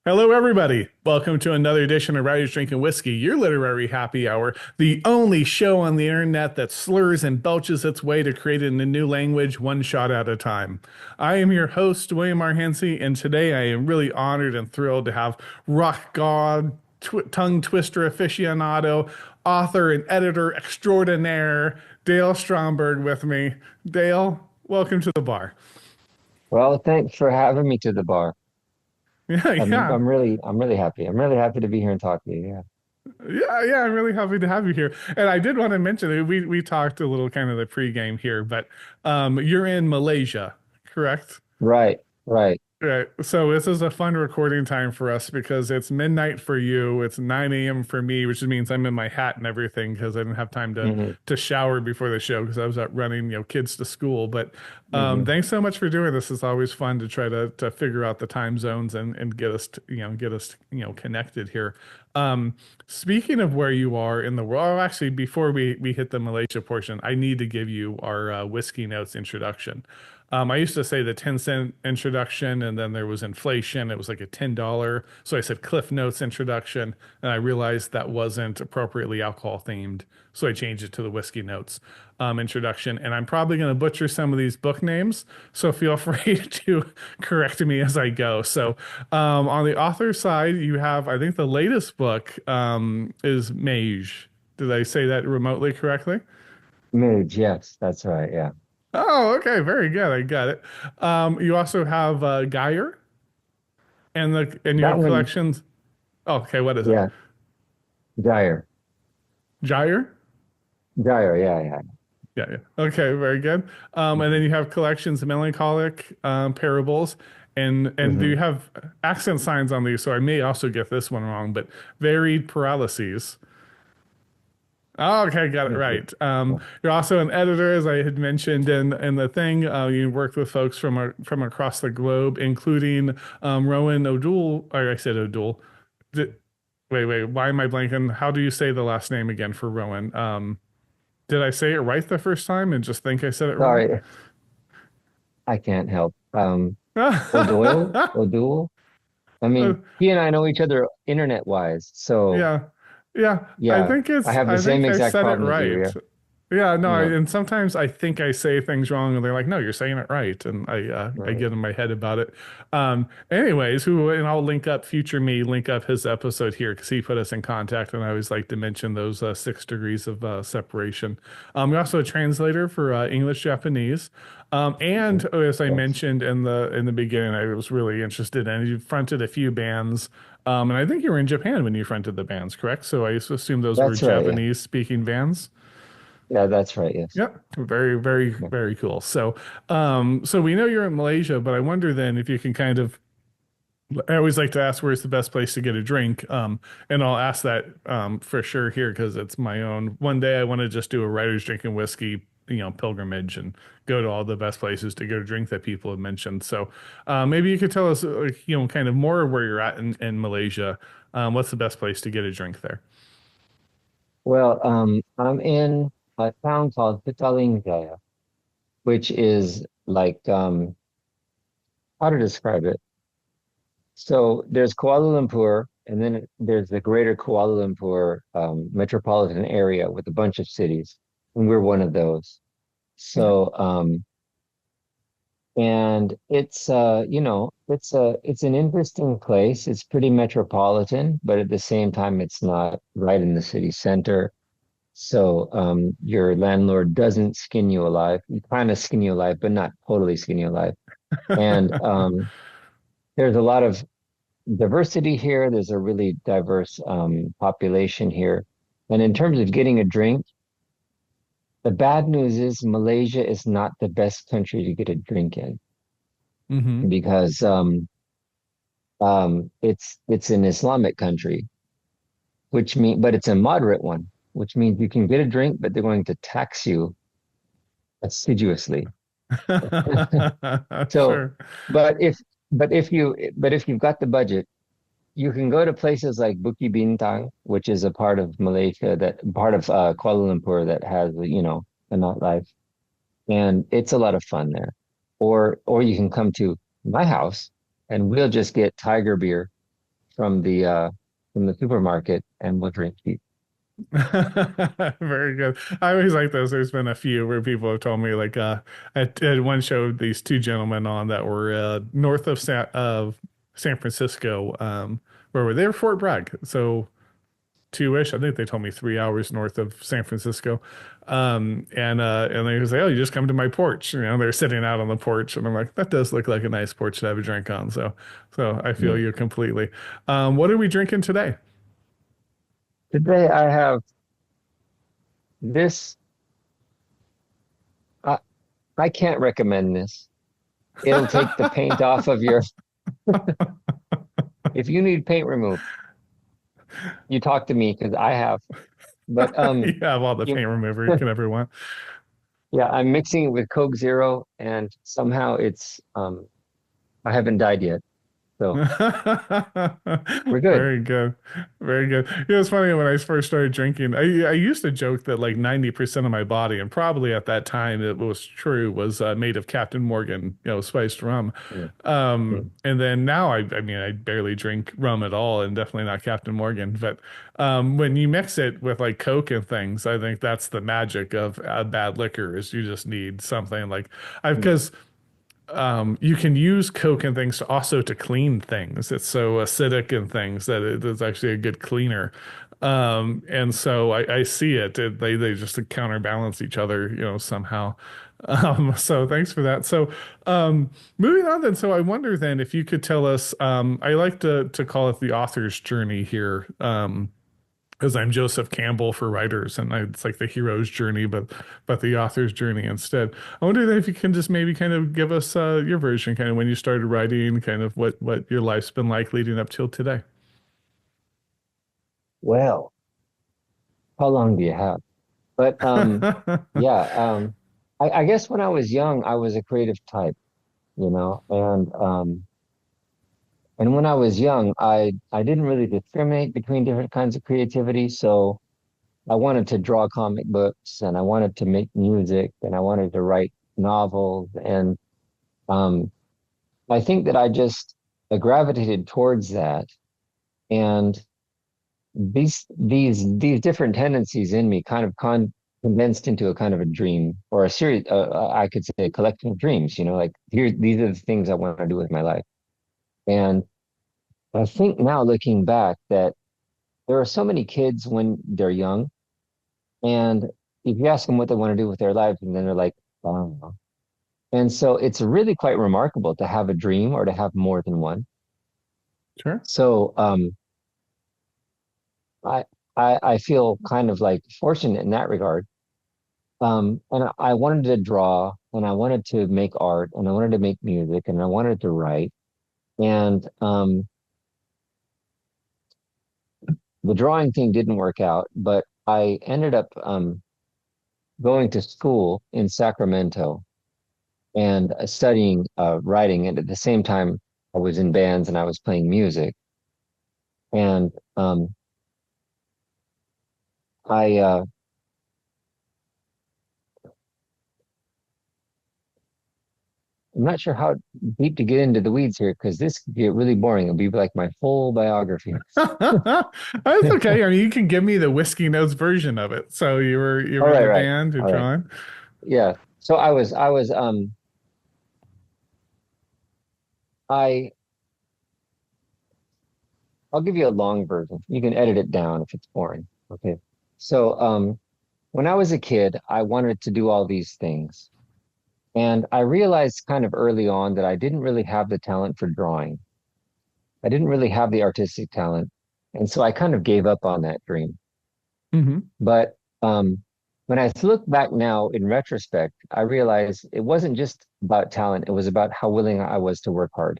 Hello, everybody. Welcome to another edition of Writers Drinking Whiskey, your literary happy hour, the only show on the internet that slurs and belches its way to create it in a new language, one shot at a time. I am your host, William R. Hensey, and today I am really honored and thrilled to have rock god, tongue twister aficionado, author, and editor extraordinaire, Dale Stromberg with me. Dale, welcome to the bar. Well, thanks for having me to the bar. Yeah, I'm yeah. I'm really I'm really happy. I'm really happy to be here and talk to you. Yeah. Yeah, I'm really happy to have you here. And I did want to mention that we talked a little kind of the pregame here, but you're in Malaysia, correct? Right, right. Right. So this is a fun recording time for us because it's midnight for you, it's 9 a.m. for me, which means I'm in my hat and everything because I didn't have time hmm to shower before the show because I was out running, kids to school. But hmm thanks so much for doing this. It's always fun to try to figure out the time zones and get us connected here. Speaking of where you are in the world, oh, actually, before we hit the Malaysia portion, I need to give you our whiskey notes introduction. I used to say the 10-cent introduction, and then there was inflation. It was like a $10. So I said Cliff Notes introduction, and I realized that wasn't appropriately alcohol themed. So I changed it to the Whiskey Notes introduction. And I'm probably going to butcher some of these book names. So feel free to correct me as I go. So on the author side, you have, I think the latest book is Mage. Did I say that remotely correctly? Midge, yes, that's right. Yeah. Oh, okay, very good. I got it. You also have Geyer and you That have one, collections. Oh, okay, what is it? yeah. Dyer. Gyre? Dyer, yeah, yeah. Yeah, yeah. Okay, very good. And then you have collections of melancholic parables, and do hmm you have accent signs on these? So I may also get this one wrong, but varied paralyses. Oh, okay, got it right. You're also an editor, as I had mentioned in the thing. You worked with folks from across the globe, including Rowan O'Doul. Or I said O'Doul. Did, wait, why am I blanking? How do you say the last name again for Rowan? Did I say it right the first time and just think I said it wrong? Sorry, I can't help. O'Doyle, O'Doul. I mean, he and I know each other internet wise, so Yeah. Yeah. yeah, I have the I same think I exact said it problem as you. right. Yeah, Yeah, no, yeah, and sometimes I think I say things wrong and they're like, no, you're saying it right. And I right. get in my head about it. Anyways, and I'll link up future me, link up his episode here because he put us in contact. And I always like to mention those 6 degrees of separation. You're also a translator for English Japanese. And as I Yes, mentioned in the beginning, I was really interested in you fronted a few bands. And I think you were in Japan when you fronted the bands, correct? So I assume those were that's right. Yeah, Japanese speaking bands. yeah, that's right. Yes. Yep. Yeah. Very cool. So, so we know you're in Malaysia, but I wonder then if you can kind of, I always like to ask where's the best place to get a drink. And I'll ask that, for sure here because it's my own. One day I want to just do a writer's drinking whiskey, pilgrimage and go to all the best places to get a drink that people have mentioned. So, maybe you could tell us, kind of more where you're at in Malaysia. What's the best place to get a drink there? Well, I'm in a town called Petaling Jaya, which is like, how to describe it? So there's Kuala Lumpur, and then there's the greater Kuala Lumpur metropolitan area with a bunch of cities, and we're one of those. Okay. So, and it's an interesting place. It's pretty metropolitan, but at the same time, it's not right in the city center. So your landlord doesn't skin you alive. He kind of skin you alive, but not totally skin you alive. And there's a lot of diversity here. There's a really diverse population here. And in terms of getting a drink, the bad news is Malaysia is not the best country to get a drink in Mm-hmm. because it's an Islamic country, but it's a moderate one, which means you can get a drink, but they're going to tax you assiduously. So, Sure. but if but if you've got the budget, you can go to places like Bukit Bintang, which is a part of Malaysia that part of Kuala Lumpur that has a nightlife, and it's a lot of fun there. Or you can come to my house, and we'll just get Tiger beer from the supermarket and we'll drink tea. Very good. I always like those. There's been a few where people have told me like I had one show these two gentlemen on that were north of San Francisco, where were they? Were Fort Bragg. So two-ish. I think they told me 3 hours north of San Francisco. And they say, "Oh, you just come to my porch." You know, they're sitting out on the porch, and I'm like, "That does look like a nice porch to have a drink on." So I feel Mm. you completely. What are we drinking today? Today I have this. I, I can't recommend this. It'll take the paint off of your. If you need paint removed, you talk to me because I have. But You have all the you, paint remover you can ever want. yeah, I'm mixing it with Coke Zero, and somehow it's I haven't died yet, so we're good. Very good. Very good. You know, it's funny when I first started drinking, I used to joke that like 90% of my body, and probably at that time it was true, was made of Captain Morgan, you know, spiced rum. Mm, mm, And then now I mean, I barely drink rum at all and definitely not Captain Morgan. But when you mix it with like Coke and things, I think that's the magic of bad liquor is you just need something like mm, because you can use Coke and things to also to clean things. It's so acidic and things that it is actually a good cleaner. And so I see it. They just counterbalance each other, you know, somehow. So thanks for that. So moving on then. So I wonder then if you could tell us. I like to call it the author's journey here. Because I'm Joseph Campbell for writers, and it's like the hero's journey, but the author's journey instead. I wonder if you can just maybe kind of give us your version, kind of when you started writing, kind of what your life's been like leading up till today. well, how long do you have? But yeah, I guess when I was young, I was a creative type, you know, and when I was young, I didn't really discriminate between different kinds of creativity. So I wanted to draw comic books, and I wanted to make music, and I wanted to write novels, and um, I think that I just gravitated towards that, and these different tendencies in me kind of condensed into a kind of a dream or a series. I could say a collection of dreams. You know, like here, these are the things I want to do with my life, and I think now looking back that there are so many kids when they're young, and if you ask them what they want to do with their lives, and then they're like, I don't know. And so it's really quite remarkable to have a dream or to have more than one. Sure. So I, I feel kind of like fortunate in that regard. And I wanted to draw, and I wanted to make art, and I wanted to make music, and I wanted to write. And the drawing thing didn't work out, but I ended up going to school in Sacramento and studying writing. And at the same time, I was in bands and I was playing music. And I I'm not sure how deep to get into the weeds here because this could get really boring. It'll be like my full biography. That's okay. I mean, you can give me the Whiskey Notes version of it. So you All were in right, a right. band, you're All right. drawing. Yeah. So I I'll give you a long version. You can edit it down if it's boring. Okay. So when I was a kid, I wanted to do all these things. And I realized kind of early on that I didn't really have the talent for drawing. I didn't really have the artistic talent. And so I kind of gave up on that dream. Hmm. But when I look back now in retrospect, I realize it wasn't just about talent, it was about how willing I was to work hard.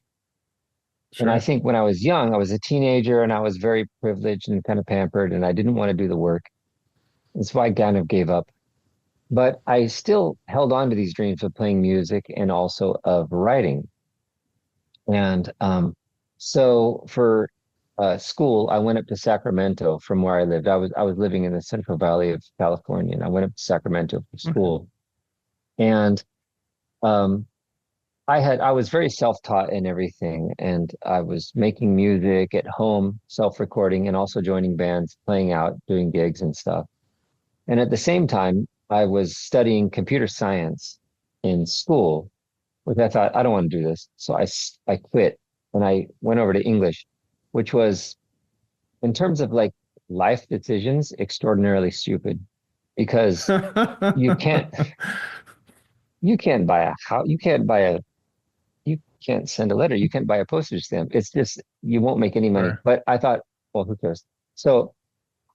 And I Sure. think when I was young, I was a teenager and I was very privileged and kind of pampered, and I didn't want to do the work. And so I kind of gave up. But I still held on to these dreams of playing music and also of writing. And so for school, I went up to Sacramento from where I lived. I was living in the Central Valley of California, and I went up to Sacramento for Okay. school. And um, I was very self-taught in everything, and I was making music at home, self-recording, and also joining bands, playing out, doing gigs and stuff. And at the same time, I was studying computer science in school, which I thought, I don't want to do this. So I quit and I went over to English, which was, in terms of like life decisions, extraordinarily stupid because you can't, you can't buy a house, you can't send a letter, you can't buy a postage stamp. It's just, you won't make any money. Sure. But I thought, well, who cares? So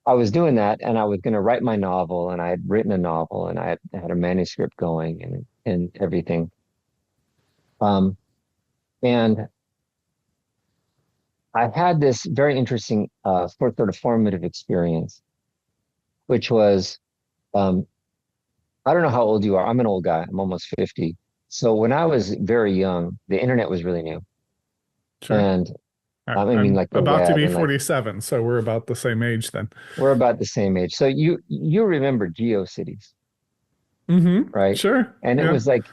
I was doing that and I was going to write my novel and I had written a novel and had a manuscript going and everything. Um, and I had this very interesting, sort of formative experience, which was, um, I don't know how old you are. I'm an old guy. I'm almost 50. So when I was very young, the internet was really new. Sure. And I mean, I'm like the about to web be and like, 47, so we're about the same age then. we're about the same age. So you remember GeoCities, Mm-hmm. right? Sure. And it Yeah. was like,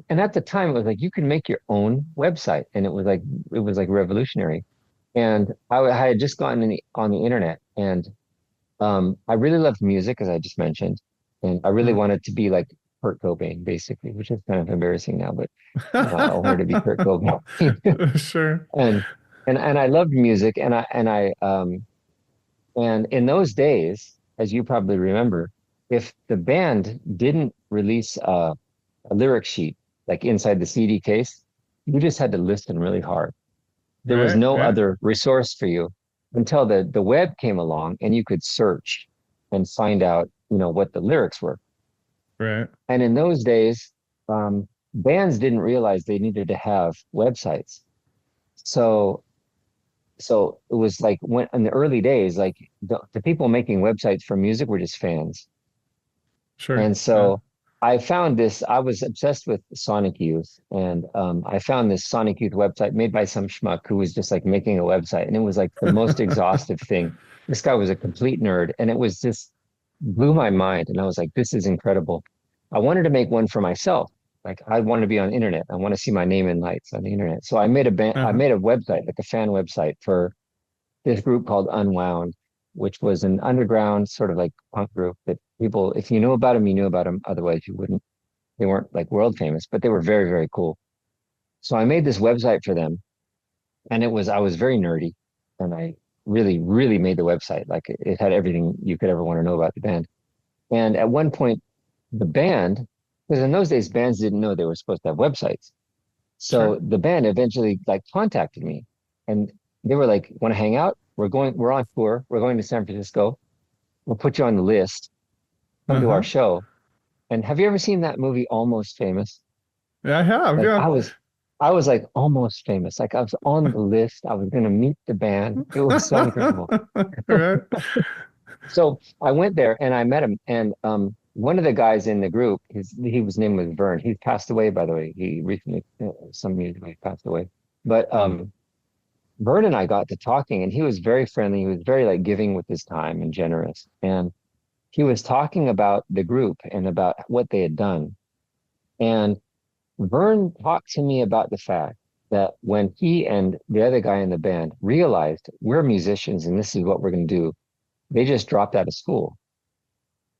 and at the time it was like you can make your own website, and it was like revolutionary. And I had just gotten on the internet, and I really loved music, as I just mentioned, and I really wanted to be like Kurt Cobain, basically, which is kind of embarrassing now, but I wanted to be Kurt Cobain, Sure. and and I loved music, and in those days, as you probably remember, if the band didn't release a lyric sheet like inside the CD case, you just had to listen really hard. There was Right. no Yeah. other resource for you until the web came along and you could search and find out, what the lyrics were. Right. And in those days, bands didn't realize they needed to have websites. So so it was like when in the early days, like the people making websites for music were just fans. Sure. And Yeah. so I was obsessed with Sonic Youth, and I found this Sonic Youth website made by some schmuck who was just like making a website, and it was like the most exhaustive thing. This guy was a complete nerd, and it was just blew my mind. And I was like, this is incredible. I wanted to make one for myself. Like I want to be on the internet. I want to see my name in lights on the internet. So I Uh-huh. made a website, like a fan website for this group called Unwound, which was an underground sort of like punk group that people, if you knew about them, you knew about them. Otherwise, you wouldn't. They weren't like world famous, but they were very, very cool. So I made this website for them, and I was very nerdy, and I really, really made the website. Like it had everything you could ever want to know about the band. And at one point, the band, because in those days, bands didn't know they were supposed to have websites. Sure. So the band eventually like contacted me and they were like, want to hang out? We're on tour. We're going to San Francisco. We'll put you on the list. Come to our Uh-huh. show. And have you ever seen that movie Almost Famous? Yeah, I have. Like Yeah. I was like almost famous. Like I was on the list. I was going to meet the band. It was so incredible. Right. So I went there and I met him. And one of the guys in the group, his name was Vern. He's passed away, by the way. He recently, some years ago, he passed away. But Vern and I got to talking, and he was very friendly. He was very like giving with his time and generous. And he was talking about the group and about what they had done. And Vern talked to me about the fact that when he and the other guy in the band realized we're musicians and this is what we're going to do, they just dropped out of school.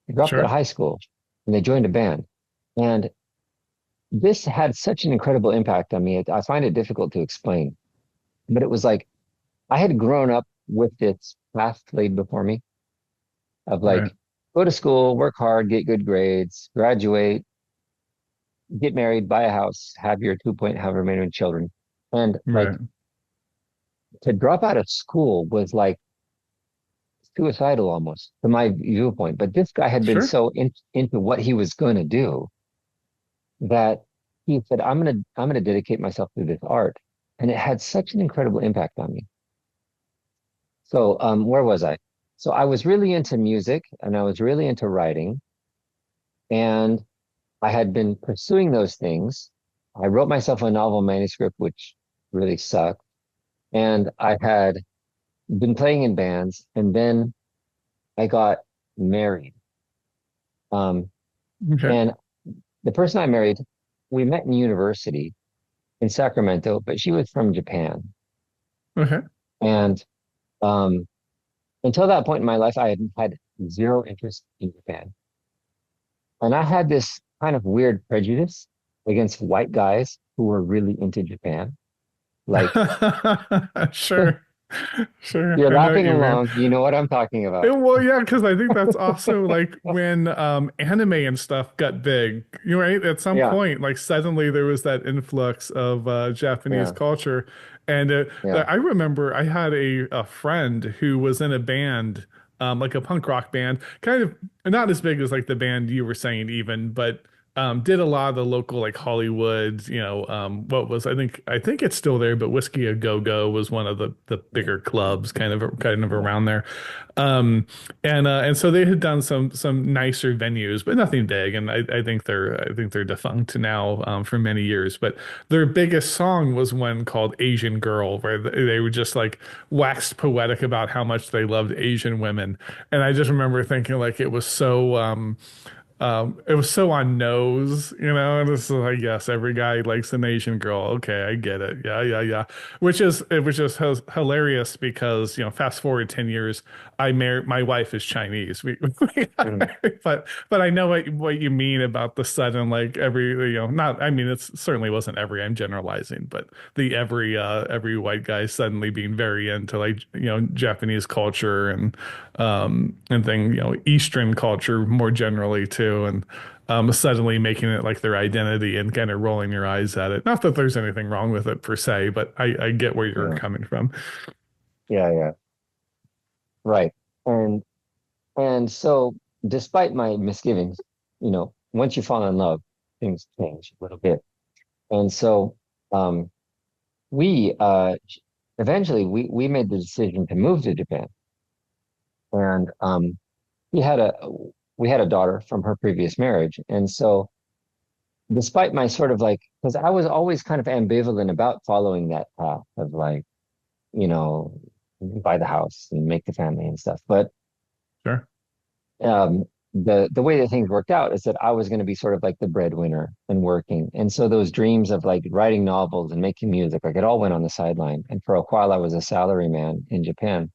They dropped out of Sure. high school and they joined a band. And this had such an incredible impact on me. I find it difficult to explain, but it was like I had grown up with this path laid before me of Right. like, go to school, work hard, get good grades, graduate, get married, buy a house, have your 2 point however many children. And like Right. to drop out of school was like suicidal almost to my viewpoint. But this guy had been Sure. so into what he was going to do that he said, I'm going to dedicate myself to this art. And it had such an incredible impact on me. So, where was I? So I was really into music and I was really into writing. And I had been pursuing those things. I wrote myself a novel manuscript, which really sucked. And I had been playing in bands. And then I got married. Um, Okay. and the person I married, we met in university. in Sacramento, but she was from Japan. Okay. And um, until that point in my life, I had zero interest in Japan. And I had this kind of weird prejudice against white guys who were really into Japan. Like, Sure. Sure. you're I know what laughing you mean. along, you know what I'm talking about. Well, yeah, because I think that's also like when anime and stuff got big, you right? At some Yeah, point, like suddenly there was that influx of Japanese yeah, culture. And yeah. I remember I had a friend who was in a band, like a punk rock band, kind of not as big as like the band you were saying even, but did a lot of the local like Hollywood, what was I think it's still there, but Whiskey A Go Go was one of the bigger clubs kind of Yeah. around there. And so they had done some nicer venues, but nothing big. And I think they're defunct now for many years. But their biggest song was one called Asian Girl, where they were just like waxed poetic about how much they loved Asian women. And I just remember thinking like it was so on nose, and it's like, yes, every guy likes an Asian girl. Okay, I get it. Yeah, yeah, yeah. It was just hilarious because, fast forward 10 years, my wife is Chinese. Mhm. But I know what you mean about the sudden, like every, not, I mean, it's certainly wasn't every, I'm generalizing, but the every white guy suddenly being very into like, Japanese culture and thing, Eastern culture more generally too, and suddenly making it like their identity and kind of rolling your eyes at it. Not that there's anything wrong with it per se, but I get where you're Yeah, coming from. yeah, yeah. Right. And and so despite my misgivings, once you fall in love, things change a little bit. And so um we eventually we made the decision to move to Japan. And we had a we had a daughter from her previous marriage. And so despite my sort of like, because I was always kind of ambivalent about following that path of like, you know, buy the house and make the family and stuff. But Sure. um, the way that things worked out is that I was going to be sort of like the breadwinner and working. And so those dreams of like writing novels and making music, like it all went on the sideline. And for a while, I was a salaryman in Japan.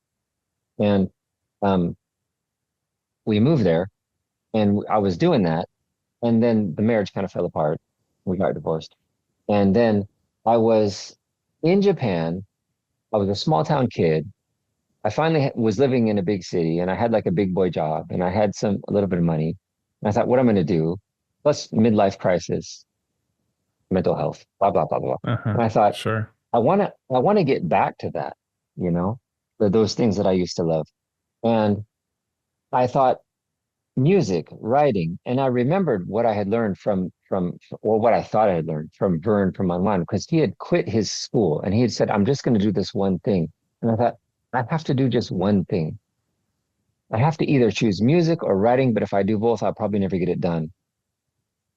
And um, we moved there, and I was doing that. And then the marriage kind of fell apart. We got divorced. And then I was in Japan. I was a small town kid. I finally was living in a big city, and I had like a big boy job, and I had a little bit of money. And I thought, what I'm going to do, plus midlife crisis, mental health, blah, blah, blah, blah. Uh-huh. And I thought, Sure. I want to get back to that, you know, those things that I used to love. And I thought music, writing, and I remembered what I had learned or what I thought I had learned from Vern from online, because he had quit his school and he had said, I'm just going to do this one thing. And I thought, I have to do just one thing. I have to either choose music or writing, but if I do both, I'll probably never get it done.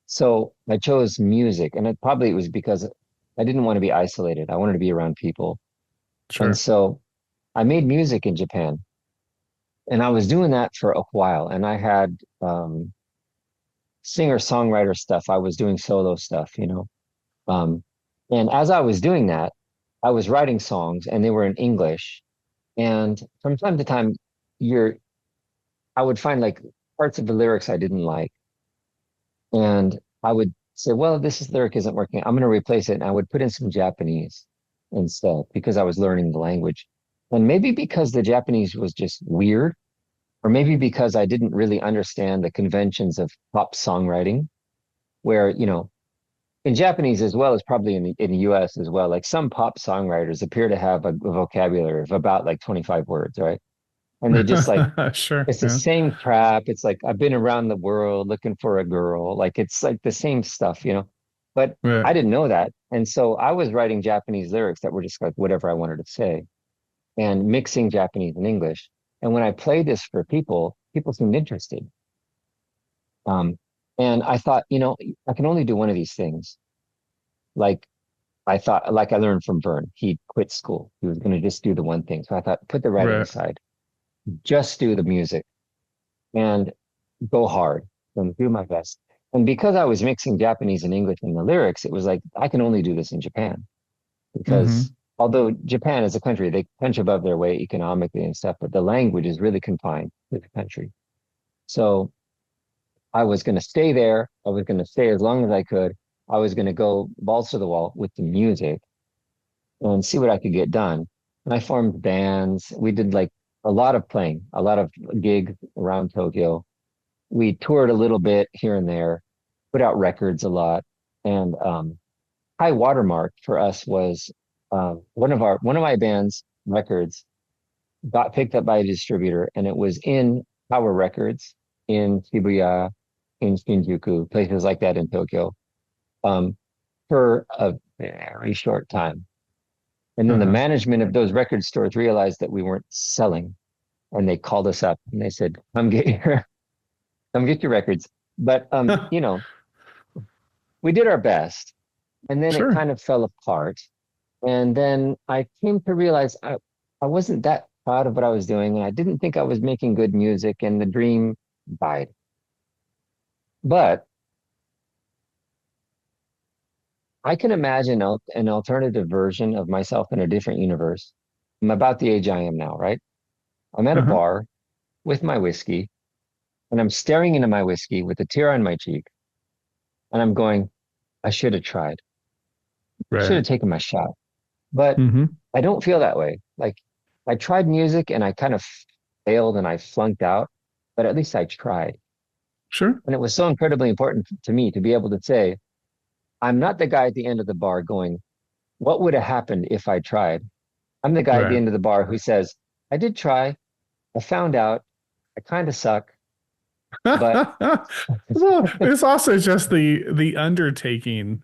So I chose music, and it was because I didn't want to be isolated. I wanted to be around people. And Sure. so I made music in Japan, and I was doing that for a while. And I had singer-songwriter stuff. I was doing solo stuff. Um, and as I was doing that, I was writing songs, and they were in English. And from time to time, you're I would find like parts of the lyrics I didn't like. And I would say, well, this lyric isn't working. I'm going to replace it. And I would put in some Japanese instead because I was learning the language. And maybe because the Japanese was just weird, or maybe because I didn't really understand the conventions of pop songwriting, where, in Japanese as well as probably in the US as well, like some pop songwriters appear to have a vocabulary of about like 25 words, right? And they just like, Sure. it's the Yeah. same crap. It's like I've been around the world looking for a girl. Like it's like the same stuff. But Right. I didn't know that. And so I was writing Japanese lyrics that were just like whatever I wanted to say and mixing Japanese and English. And when I played this for people, people seemed interested. Um, and I thought, I can only do one of these things. Like I thought, like I learned from Vern, he quit school. He was going to just do the one thing. So I thought, put the writing Right. aside, just do the music and go hard and do my best. And because I was mixing Japanese and English in the lyrics, it was like, I can only do this in Japan because Hmm. although Japan as a country, they punch above their weight economically and stuff, but the language is really confined to the country. So I was going to stay there. I was going to stay as long as I could. I was going to go balls to the wall with the music and see what I could get done. And I formed bands. We did like a lot of playing, a lot of gigs around Tokyo. We toured a little bit here and there, put out records a lot. And high watermark for us was one of my band's records got picked up by a distributor, and it was in Tower Records in Shibuya, in Shinjuku, places like that in Tokyo, um, for a very short time. And then the Uh-huh. management of those record stores realized that we weren't selling, and they called us up and they said, "Come get your, come get your records." But we did our best, and then it Sure. kind of fell apart. And then I came to realize I wasn't that proud of what I was doing, and I didn't think I was making good music, and the dream died. But I can imagine an alternative version of myself in a different universe. I'm about the age I am now, right? I'm at a Uh-huh. bar with my whiskey, and I'm staring into my whiskey with a tear on my cheek, and I'm going, I should have tried. I should Right. have taken my shot. But Hmm. I don't feel that way. Like I tried music and I kind of failed and I flunked out, but at least I tried. Sure. And it was so incredibly important to me to be able to say, I'm not the guy at the end of the bar going, what would have happened if I tried? I'm the guy at the Right. end of the bar who says, I did try. I found out I kind of suck, but Well, it's also just the undertaking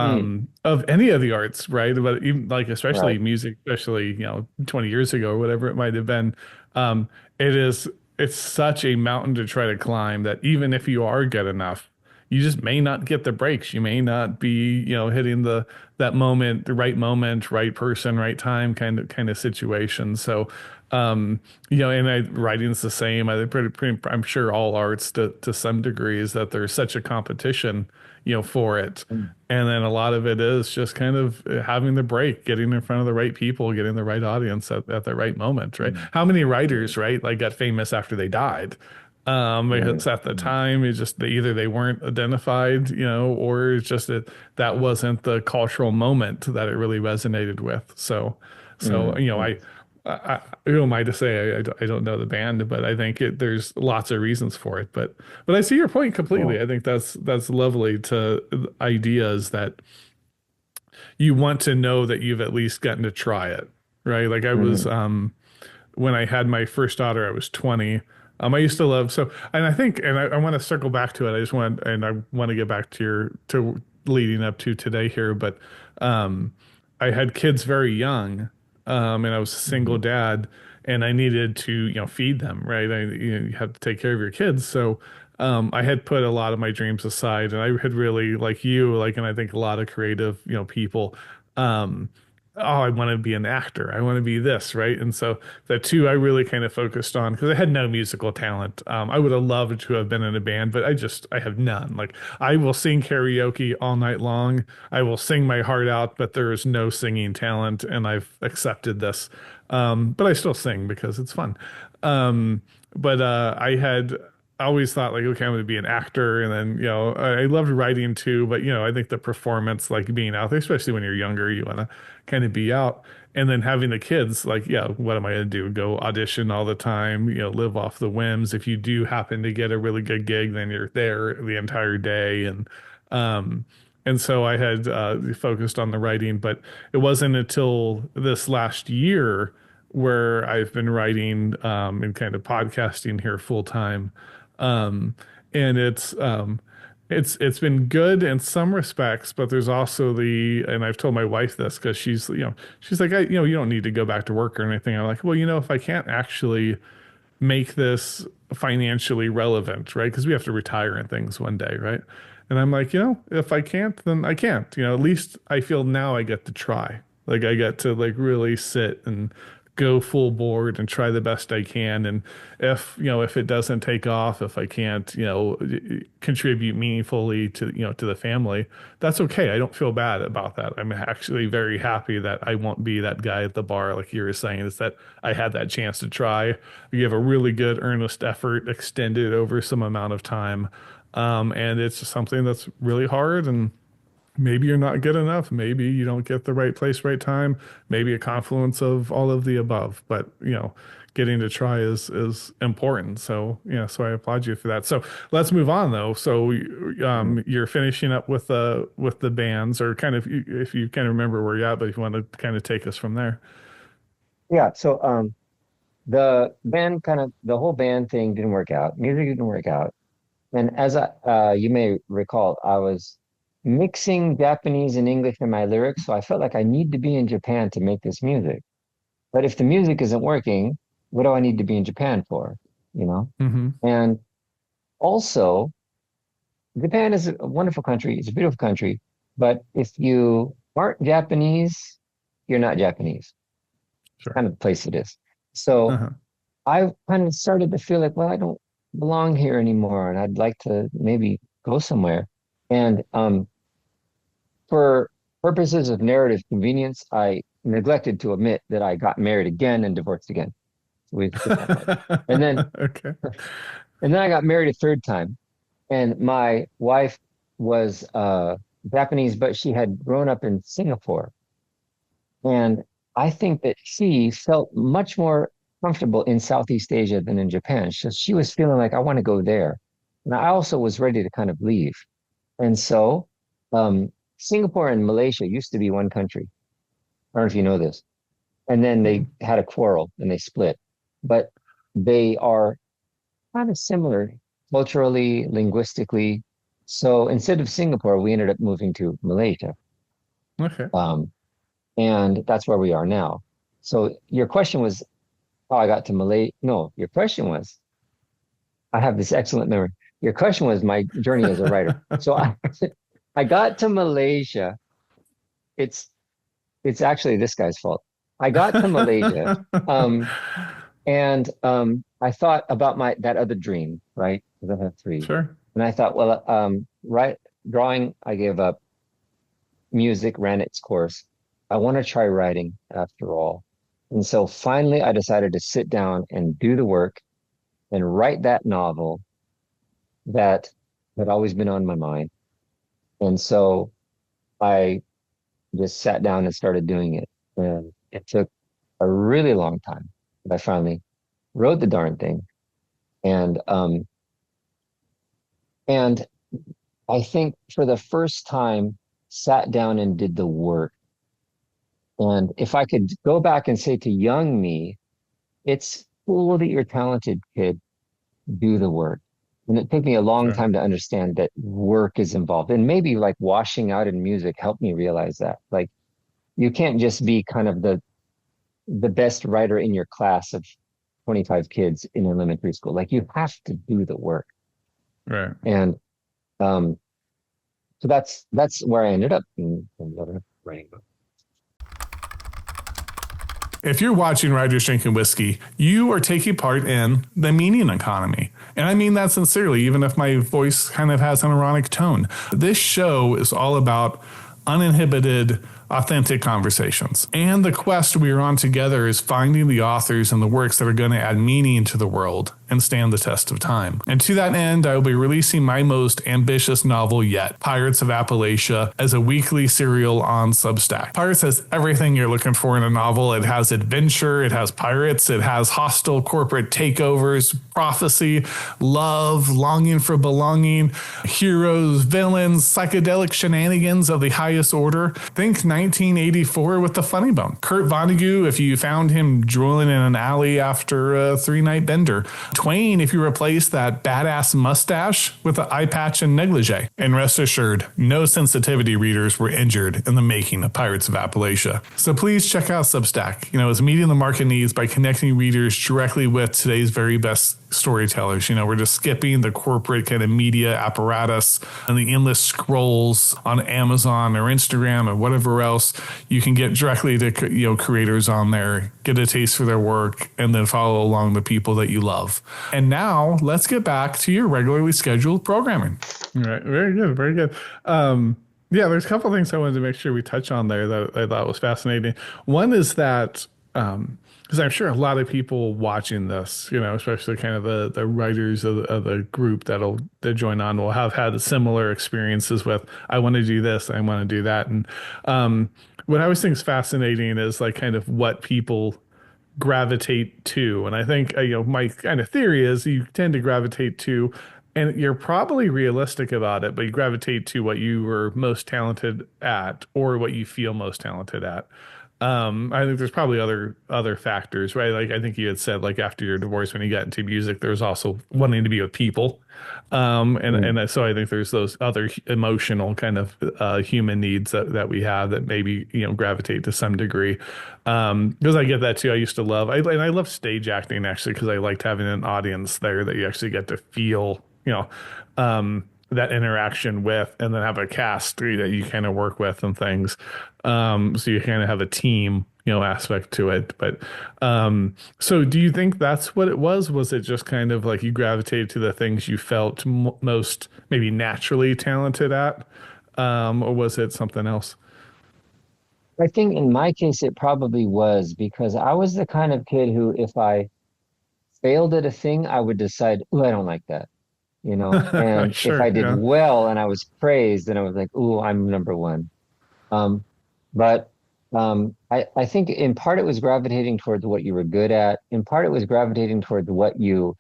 mm, of any of the arts, right? But even like especially right. music, especially 20 years ago or whatever it might have been, um, it is it's such a mountain to try to climb that even if you are good enough, you just may not get the breaks. You may not be hitting that moment, the moment, right person, right time kind of situation. So and writing's the same. I'm sure all arts to some degree is that there's such a competition, for it. Mm, And then a lot of it is just kind of having the break, getting in front of the right people, getting the right audience at the right moment, right? mm, How many mm, writers, right, like got famous after they died? right. Because at the Mm, time, it's just either they weren't identified, or it's just that wasn't the cultural moment that it really resonated with. So mm, mm. who am I to say I don't know the band, but I think there's lots of reasons for it. But I see your point completely. Cool. I think that's lovely to ideas that you want to know that you've at least gotten to try it, right? Like I was Mm, when I had my first daughter, I was 20. I used to love so, and I think, and I want to circle back to it. I want to get back to to leading up to today here, but um, I had kids very young, and I was a single mm, dad, and I needed to, feed them, right? You have to take care of your kids, so. I had put a lot of my dreams aside, and I had really, like you, like, and I think a lot of creative, people, um, oh, I want to be an actor. I want to be this, right? And so the two I really kind of focused on because I had no musical talent. I would have loved to have been in a band, but I have none. Like I will sing karaoke all night long. I will sing my heart out, but there is no singing talent, and I've accepted this. But I still sing because it's fun. But I had always thought like, okay, I'm going to be an actor, and then I loved writing too. But I think the performance, like being out there, especially when you're younger, you want to kind of be out. And then having the kids, like, yeah, what am I going to do? Go audition all the time, live off the whims. If you do happen to get a really good gig, then you're there the entire day. Um, and so I had focused on the writing, but it wasn't until this last year where I've been writing and kind of podcasting here full time. Um, and it's been good in some respects, but there's also and I've told my wife this because she's like, you don't need to go back to work or anything. I'm like, well, if I can't actually make this financially relevant, right? Because we have to retire and things one day, right? And I'm like, if I can't, then I can't. At least I feel now I get to try. Like I get to like really sit and go full board and try the best I can. And if it doesn't take off, if I can't, contribute meaningfully to, to the family, that's okay. I don't feel bad about that. I'm actually very happy that I won't be that guy at the bar, like you were saying, is that I had that chance to try. You have a really good earnest effort extended over some amount of time. And it's something that's really hard, and maybe you're not good enough. Maybe you don't get the right place, right time. Maybe a confluence of all of the above. But getting to try is important. So so I applaud you for that. So let's move on though. So you're finishing up with the bands, or kind of, if you kind of remember where you're at, but if you want to kind of take us from there. Yeah. So the whole band thing didn't work out. Music didn't work out. And as you may recall, I was mixing Japanese and English in my lyrics, so I felt like I need to be in Japan to make this music. But if the music isn't working, what do I need to be in Japan for? You know? Hmm. And also, Japan is a wonderful country. It's a beautiful country. But if you aren't Japanese, you're not Japanese. Sure. Kind of the place it is. So Uh-huh. I kind of started to feel like, well, I don't belong here anymore, and I'd like to maybe go somewhere. And for purposes of narrative convenience, I neglected to admit that I got married again and divorced again. So we skipped that part. And then Okay. and then I got married a third time. And my wife was Japanese, but she had grown up in Singapore. And I think that she felt much more comfortable in Southeast Asia than in Japan. So she was feeling like, I want to go there. And I also was ready to kind of leave. And so Singapore and Malaysia used to be one country. I don't know if you know this. And then they had a quarrel and they split. But they are kind of similar culturally, linguistically. So instead of Singapore, we ended up moving to Malaysia. Okay. And that's where we are now. So your question was how I got to Malaysia. No, your question was, I have this excellent memory. Your question was my journey as a writer. So I got to Malaysia. It's it's actually this guy's fault. I got to Malaysia, um, and I thought about my that other dream, right? Because I have three, Sure. and I thought, well, right, drawing, I gave up. Music ran its course. I want to try writing after all. And so finally, I decided to sit down and do the work and write that novel that had always been on my mind. And so I just sat down and started doing it. And it took a really long time, but I finally wrote the darn thing. And and I think for the first time, sat down and did the work. And if I could go back and say to young me, it's cool that you're talented, kid, do the work. And it took me a long Sure. time to understand that work is involved. And maybe like washing out in music helped me realize that. Like you can't just be kind of the best writer in your class of 25 kids in elementary school. Like you have to do the work. Right. And um, so that's where I ended up in writing books. If you're watching Writers Drinking Whiskey, you are taking part in the meaning economy. And I mean that sincerely, even if my voice kind of has an ironic tone. This show is all about uninhibited, authentic conversations. And the quest we are on together is finding the authors and the works that are going to add meaning to the world and stand the test of time. And to that end, I will be releasing my most ambitious novel yet, Pirates of Appalachia, as a weekly serial on Substack. Pirates has everything you're looking for in a novel. It has adventure, it has pirates, it has hostile corporate takeovers, prophecy, love, longing for belonging, heroes, villains, psychedelic shenanigans of the highest order. Think 1984 with the funny bone. Kurt Vonnegut, if you found him drooling in an alley after a 3-night bender. Twain, if you replace that badass mustache with an eye patch and negligee. And rest assured, no sensitivity readers were injured in the making of Pirates of Appalachia. So please check out Substack. It's meeting the market needs by connecting readers directly with today's very best storytellers. We're just skipping the corporate kind of media apparatus and the endless scrolls on Amazon or Instagram or whatever else. You can get directly to creators on there, get a taste for their work, and then follow along the people that you love. And now let's get back to your regularly scheduled programming. All right, very good, very good. Yeah, there's a couple things I wanted to make sure we touch on there that I thought was fascinating. One is that because I'm sure a lot of people watching this, especially kind of the writers of the group that join on will have had similar experiences with, I want to do this, I want to do that. And what I always think is fascinating is like kind of what people gravitate to. And I think, my kind of theory is you tend to gravitate to, and you're probably realistic about it, but you gravitate to what you were most talented at or what you feel most talented at. I think there's probably other factors, right? Like I think you had said, like after your divorce, when you got into music, there's also wanting to be with people, and so I think there's those other emotional kind of human needs that we have that maybe gravitate to some degree. Because I get that too. I used to love and I love stage acting actually because I liked having an audience there that you actually get to feel that interaction with, and then have a cast that you kind of work with and things. So you kind of have a team, aspect to it. But so do you think that's what it was? Was it just kind of like you gravitated to the things you felt most maybe naturally talented at? Or was it something else? I think in my case, it probably was because I was the kind of kid who, if I failed at a thing, I would decide, oh, I don't like that, And if I Sure, did yeah. well and I was praised, then I was like, oh, I'm number one. Um, but I think in part it was gravitating towards what you were good at. In part it was gravitating towards what you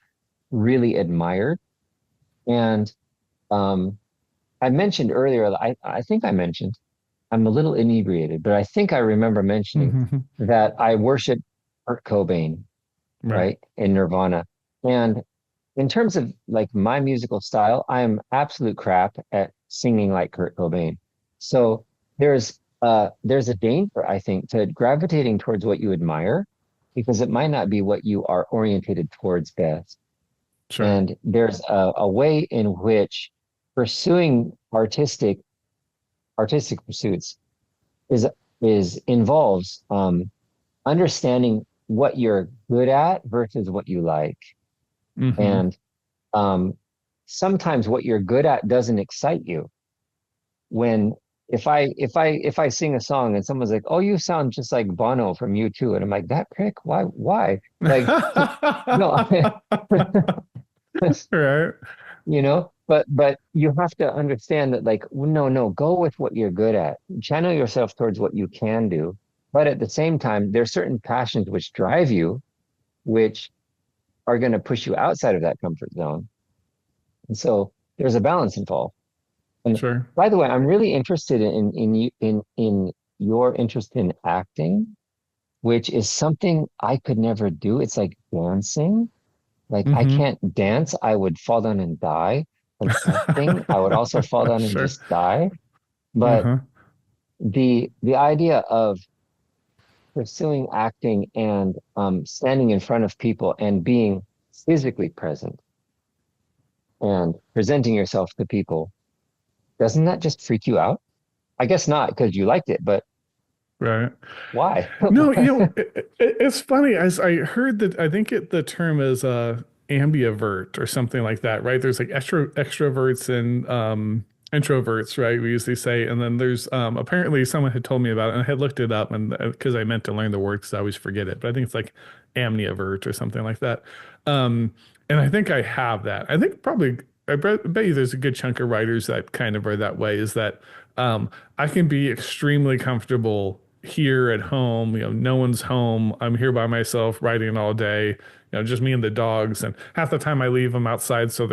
really admired. And um, I mentioned earlier, I think I mentioned, I'm a little inebriated, but I think I remember mentioning Hmm. that I worship Kurt Cobain, Right. right, in Nirvana. And in terms of like my musical style, I am absolute crap at singing like Kurt Cobain. So there's a danger, I think, to gravitating towards what you admire because it might not be what you are orientated towards best. Sure. And there's a way in which pursuing artistic pursuits is is involves understanding what you're good at versus what you like. Hmm. And um, sometimes what you're good at doesn't excite you. When if I sing a song and someone's like, "Oh, you sound just like Bono from U2," and I'm like, "That prick? Why?" Like, no, Right. But you have to understand that, like, no, go with what you're good at. Channel yourself towards what you can do. But at the same time, there's certain passions which drive you, which are going to push you outside of that comfort zone. And so there's a balance involved. And Sure. by the way, I'm really interested in your interest in acting, which is something I could never do. It's like dancing. Like I Hmm. can't dance. I would fall down and die. Like acting, I would also fall down and Sure. just die. But Uh-huh. the idea of pursuing acting and standing in front of people and being physically present and presenting yourself to people, doesn't that just freak you out? I guess not because you liked it, but Right. why? No, it's funny. As I heard that, I think the term is ambivert or something like that, right? There's like extroverts and introverts, right? We usually say, and then there's apparently someone had told me about it, and I had looked it up, and because I meant to learn the word because I always forget it, but I think it's like amnivert or something like that. Um, and I think I have that. I think probably bet you there's a good chunk of writers that kind of are that way. Is that I can be extremely comfortable here at home. No one's home. I'm here by myself writing all day. Just me and the dogs. And half the time I leave them outside, so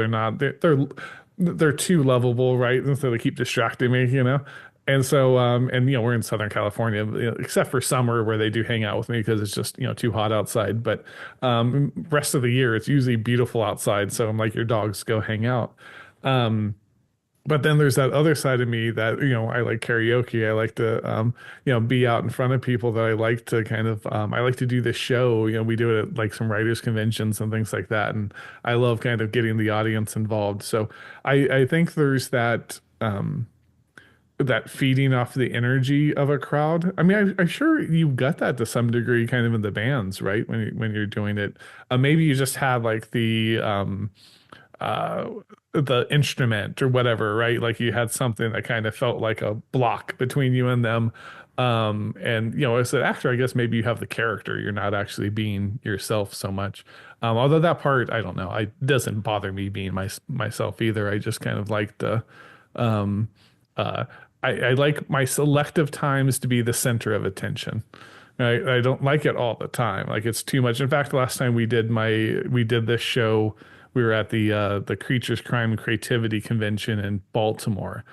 they're too lovable, right? And so they keep distracting me. And so, and we're in Southern California, except for summer where they do hang out with me because it's just too hot outside. But rest of the year, it's usually beautiful outside. So I'm like, your dogs go hang out. Um, but then there's that other side of me that, I like karaoke. I like to, be out in front of people, that I like to kind of, I like to do this show. We do it at like some writers conventions and things like that. And I love kind of getting the audience involved. So I think there's that feeding off the energy of a crowd. I mean, I'm sure you got that to some degree kind of in the bands, right? When you're doing it, maybe you just had like uh, the instrument or whatever, right? Like you had something that kind of felt like a block between you and them. And as an actor, I guess maybe you have the character. You're not actually being yourself so much. Although that part, I don't know, it doesn't bother me being myself either. I just kind of like to, um, uh, I like my selective times to be the center of attention. I don't like it all the time. Like it's too much. In fact, last time we did this show, we were at the Creatures, Crime, and Creativity convention in Baltimore.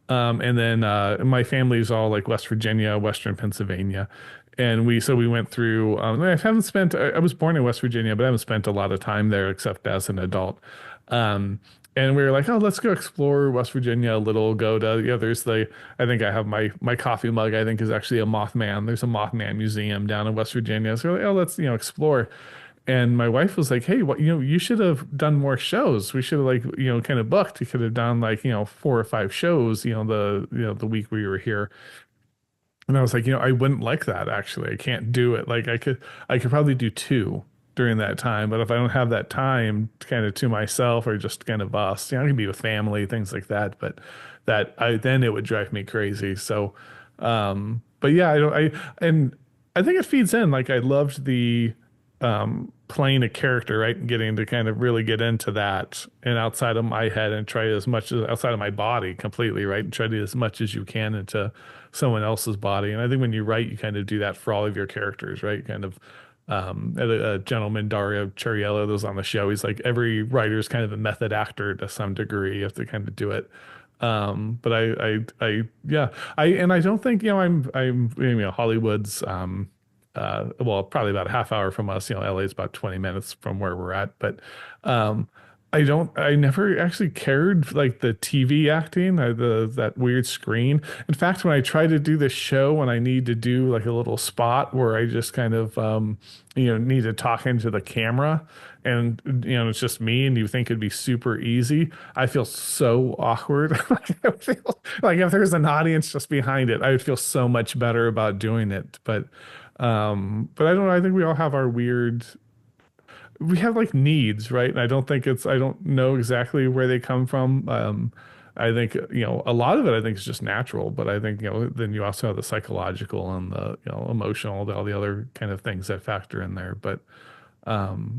And then my family's all like West Virginia, Western Pennsylvania. And we went through, I haven't spent, I was born in West Virginia, but I haven't spent a lot of time there except as an adult. Um, and we were like, oh, let's go explore West Virginia a little. Go to, there's I think I have my coffee mug, I think is actually a Mothman. There's a Mothman museum down in West Virginia. So we're like, oh, let's, explore. And my wife was like, "Hey, you should have done more shows. We should have like, kind of booked. You could have done like, 4 or 5 shows, the week we were here." And I was like, I wouldn't like that actually. I can't do it. Like I could probably do two during that time, but if I don't have that time kind of to myself or just kind of us, I can be with family, things like that. But then it would drive me crazy. So, but yeah, I don't, and I think it feeds in. Like I loved the playing a character, right? And getting to kind of really get into that and outside of my head and try as much as outside of my body completely, right? And try to do as much as you can into someone else's body. And I think when you write, you kind of do that for all of your characters, right? Kind of a gentleman, Dario Chariello, that was on the show. He's like every writer is kind of a method actor to some degree. You have to kind of do it. But yeah, and I don't think, I'm, Hollywood's, well, probably about a half hour from us. LA is about 20 minutes from where we're at, but um, I never actually cared like the TV acting, that weird screen. In fact, when I try to do this show, when I need to do like a little spot where I just kind of, need to talk into the camera and, it's just me and you think it'd be super easy, I feel so awkward. Like, I feel like if there's an audience just behind it, I would feel so much better about doing it. But I don't know. I think we all have our we have like needs, right? And I don't know exactly where they come from. I think, a lot of it I think is just natural, but I think, then you also have the psychological and the, emotional, all the other kind of things that factor in there. But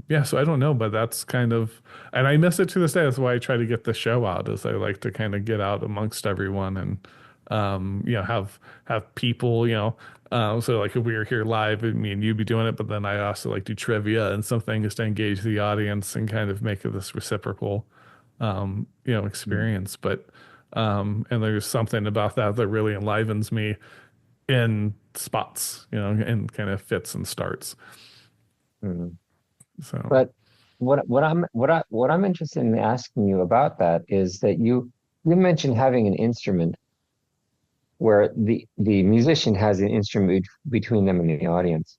yeah, so I don't know, but that's kind of, and I miss it to this day. That's why I try to get the show out, is I like to kind of get out amongst everyone and, have people, so like if we were here live, me and you'd be doing it, but then I also like do trivia and some things to engage the audience and kind of make it this reciprocal, experience. But, and there's something about that that really enlivens me in spots, and kind of fits and starts. Mhm. So. But what I'm interested in asking you about that is that you mentioned having an instrument where the musician has an instrument between them and the audience.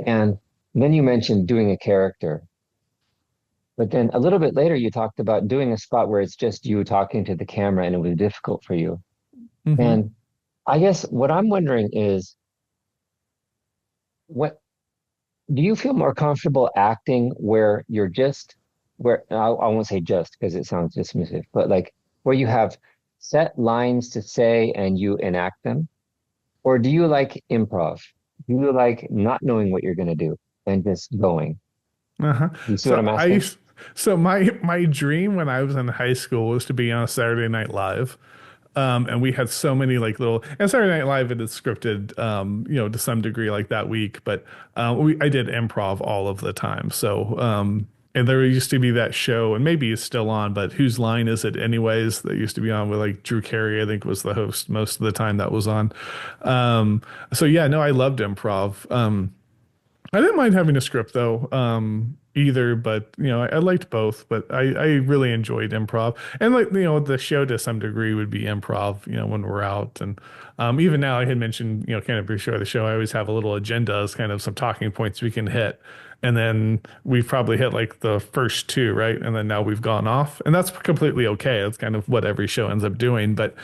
And then you mentioned doing a character. But then a little bit later, you talked about doing a spot where it's just you talking to the camera and it was difficult for you. Hmm. And I guess what I'm wondering is, what do you feel more comfortable acting where you're just where I won't say just because it sounds dismissive, but like where you have set lines to say and you enact them? Or do you like improv? Do you like not knowing what you're going to do and just going? Uh-huh. You see what So I'm I asking? used, so my dream when I was in high school was to be on Saturday Night Live. And we had so many like little, and Saturday Night Live it is scripted, to some degree like that week, but I did improv all of the time. So and there used to be that show, and maybe it's still on, but Whose Line Is It Anyways? That used to be on with like Drew Carey, I think was the host most of the time that was on. So yeah, no, I loved improv. I didn't mind having a script though, either, but I liked both, but I really enjoyed improv. And like, the show to some degree would be improv, when we're out. And even now I had mentioned, kind of before the show, I always have a little agenda as kind of some talking points we can hit. And then we've probably hit like the first two, right? And then now we've gone off. And that's completely okay. That's kind of what every show ends up doing. But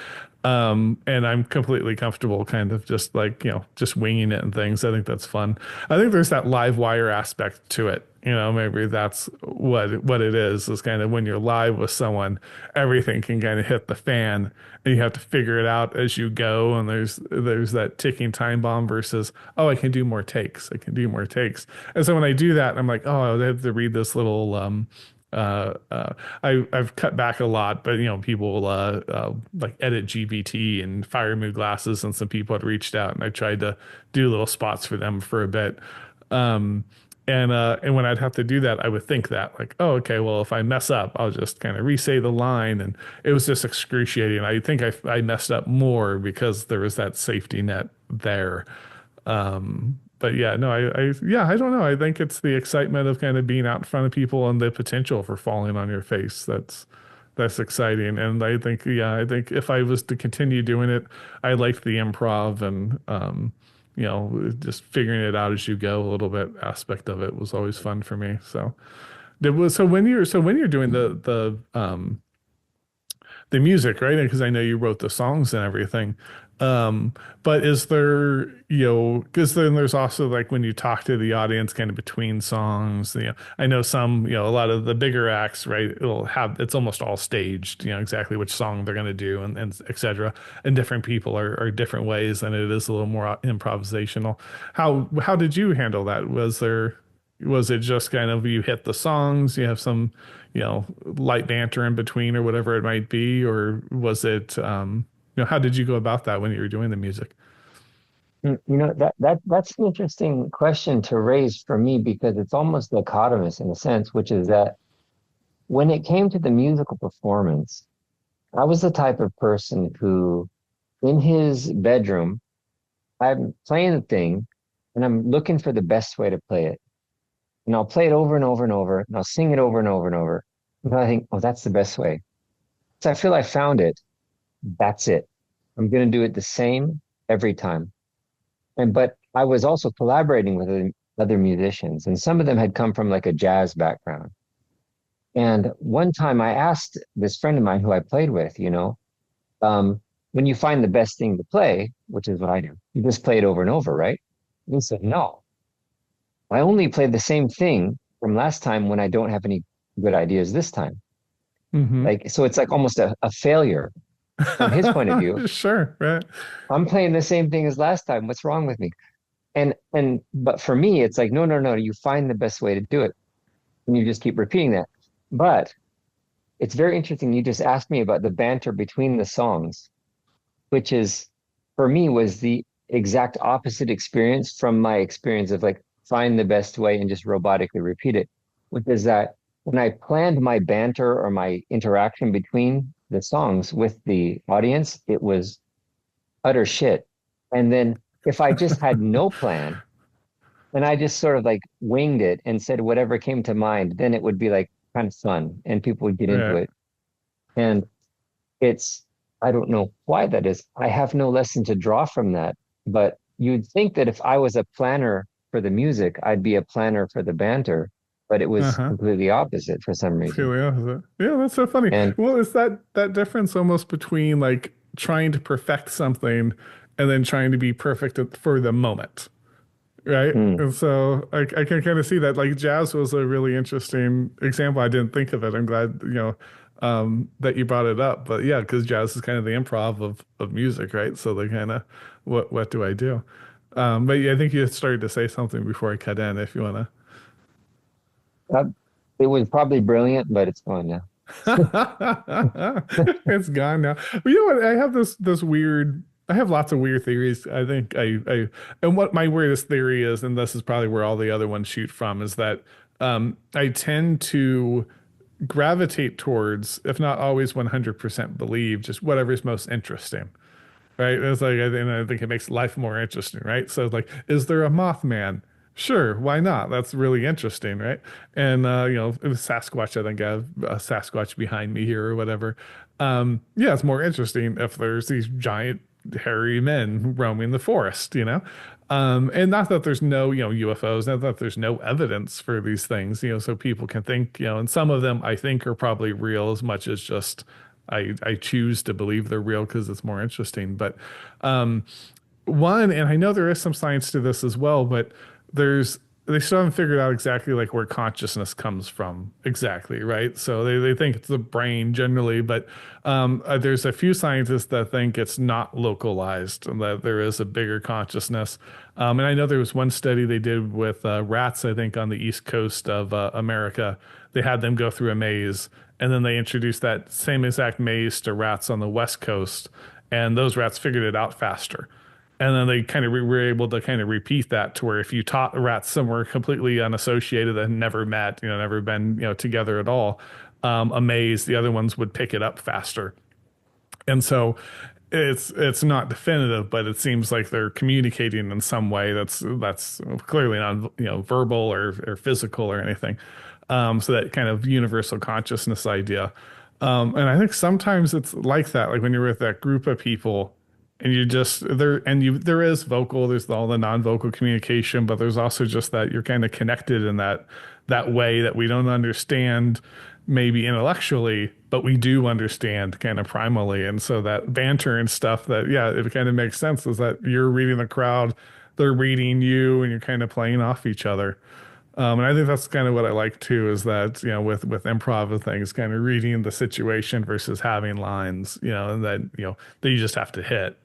and I'm completely comfortable kind of just like, just winging it and things. I think that's fun. I think there's that live wire aspect to it. Maybe that's what it is kind of when you're live with someone, everything can kind of hit the fan and you have to figure it out as you go. And there's that ticking time bomb versus, oh, I can do more takes. I can do more takes. And so when I do that, I'm like, oh, I have to read this little uh, uh, I've cut back a lot, but people like edit GBT and Fire Mood Glasses, and some people had reached out, and I tried to do little spots for them for a bit. Um, and when I'd have to do that, I would think that like, oh, okay, well, if I mess up, I'll just kind of re-say the line, and it was just excruciating. I think I messed up more because there was that safety net there. But yeah, no, yeah, I don't know. I think it's the excitement of kind of being out in front of people and the potential for falling on your face. That's exciting. And I think, yeah, I think if I was to continue doing it, I liked the improv and just figuring it out as you go a little bit aspect of it was always fun for me. So when you're doing the music, right? Because I know you wrote the songs and everything. But is there, because then there's also like when you talk to the audience kind of between songs, I know some, a lot of the bigger acts, right? It's almost all staged, exactly which song they're going to do and et cetera. And different people are different ways and it is a little more improvisational. How did you handle that? Was it just kind of you hit the songs, you have some, light banter in between or whatever it might be, or was it, how did you go about that when you were doing the music? That's an interesting question to raise for me because it's almost dichotomous in a sense, which is that when it came to the musical performance, I was the type of person who, in his bedroom, I'm playing the thing and I'm looking for the best way to play it. And I'll play it over and over and over, and I'll sing it over and over and over. And I think, oh, that's the best way. So I feel I found it. That's it. I'm going to do it the same every time. But I was also collaborating with other musicians, and some of them had come from like a jazz background. And one time I asked this friend of mine who I played with, when you find the best thing to play, which is what I do, you just play it over and over, right? And he said, no, I only play the same thing from last time when I don't have any good ideas this time. Mm-hmm. Like, so it's like almost a failure from his point of view. Sure, right. I'm playing the same thing as last time. What's wrong with me? But for me, it's like, no, no, no, you find the best way to do it. And you just keep repeating that. But it's very interesting. You just asked me about the banter between the songs, which is for me was the exact opposite experience from my experience of like find the best way and just robotically repeat it, which is that when I planned my banter or my interaction between the songs with the audience, it was utter shit. And then if I just had no plan and I just sort of like winged it and said whatever came to mind, then it would be like kind of fun and people would get into Right. it. And it's, I don't know why that is. I have no lesson to draw from that. But you'd think that if I was a planner for the music, I'd be a planner for the banter, but it was Uh-huh. completely opposite for some It's reason. really opposite. Yeah, that's so funny. And Well, is that difference almost between like trying to perfect something and then trying to be perfect for the moment, right? hmm, And so I can kind of see that. Like jazz was a really interesting example. I didn't think of it. I'm glad, that you brought it up. But yeah, because jazz is kind of the improv of music, right? So they kind of what do I do? But yeah, I think you started to say something before I cut in. If you wanna. uh, it was probably brilliant, but it's gone now. It's gone now. But you know what? I have this weird. I have lots of weird theories. I think and what my weirdest theory is, and this is probably where all the other ones shoot from, is that I tend to gravitate towards, if not always 100% believe, just whatever's most interesting. Right? It's like, and I think it makes life more interesting, right? So, like, is there a Mothman? Sure, why not? That's really interesting, right? And Sasquatch, I think I have a Sasquatch behind me here or whatever. Yeah, it's more interesting if there's these giant hairy men roaming the forest, you know? And not that there's no, UFOs, not that there's no evidence for these things, so people can think, and some of them I think are probably real as much as just I choose to believe they're real because it's more interesting. But um one, and I know there is some science to this as well, but there's they still haven't figured out exactly like where consciousness comes from exactly, right? So they think it's the brain generally, but there's a few scientists that think it's not localized and that there is a bigger consciousness. And I know there was one study they did with rats, I think, on the east coast of America. They had them go through a maze, and then they introduced that same exact maze to rats on the west coast, and those rats figured it out faster. And then they kind of were able to kind of repeat that to where if you taught rats somewhere completely unassociated and never met, never been, together at all, a maze, the other ones would pick it up faster. And so it's not definitive, but it seems like they're communicating in some way that's clearly not verbal or physical or anything. So that kind of universal consciousness idea. And I think sometimes it's like that, like when you're with that group of people and you just there and you there is vocal, there's all the non-vocal communication, but there's also just that you're kind of connected in that way that we don't understand maybe intellectually, but we do understand kind of primally. And so that banter and stuff that, yeah, it kind of makes sense is that you're reading the crowd, they're reading you, and you're kind of playing off each other. And I think that's kind of what I like too, is that, with improv and things, kind of reading the situation versus having lines, and that, that you just have to hit.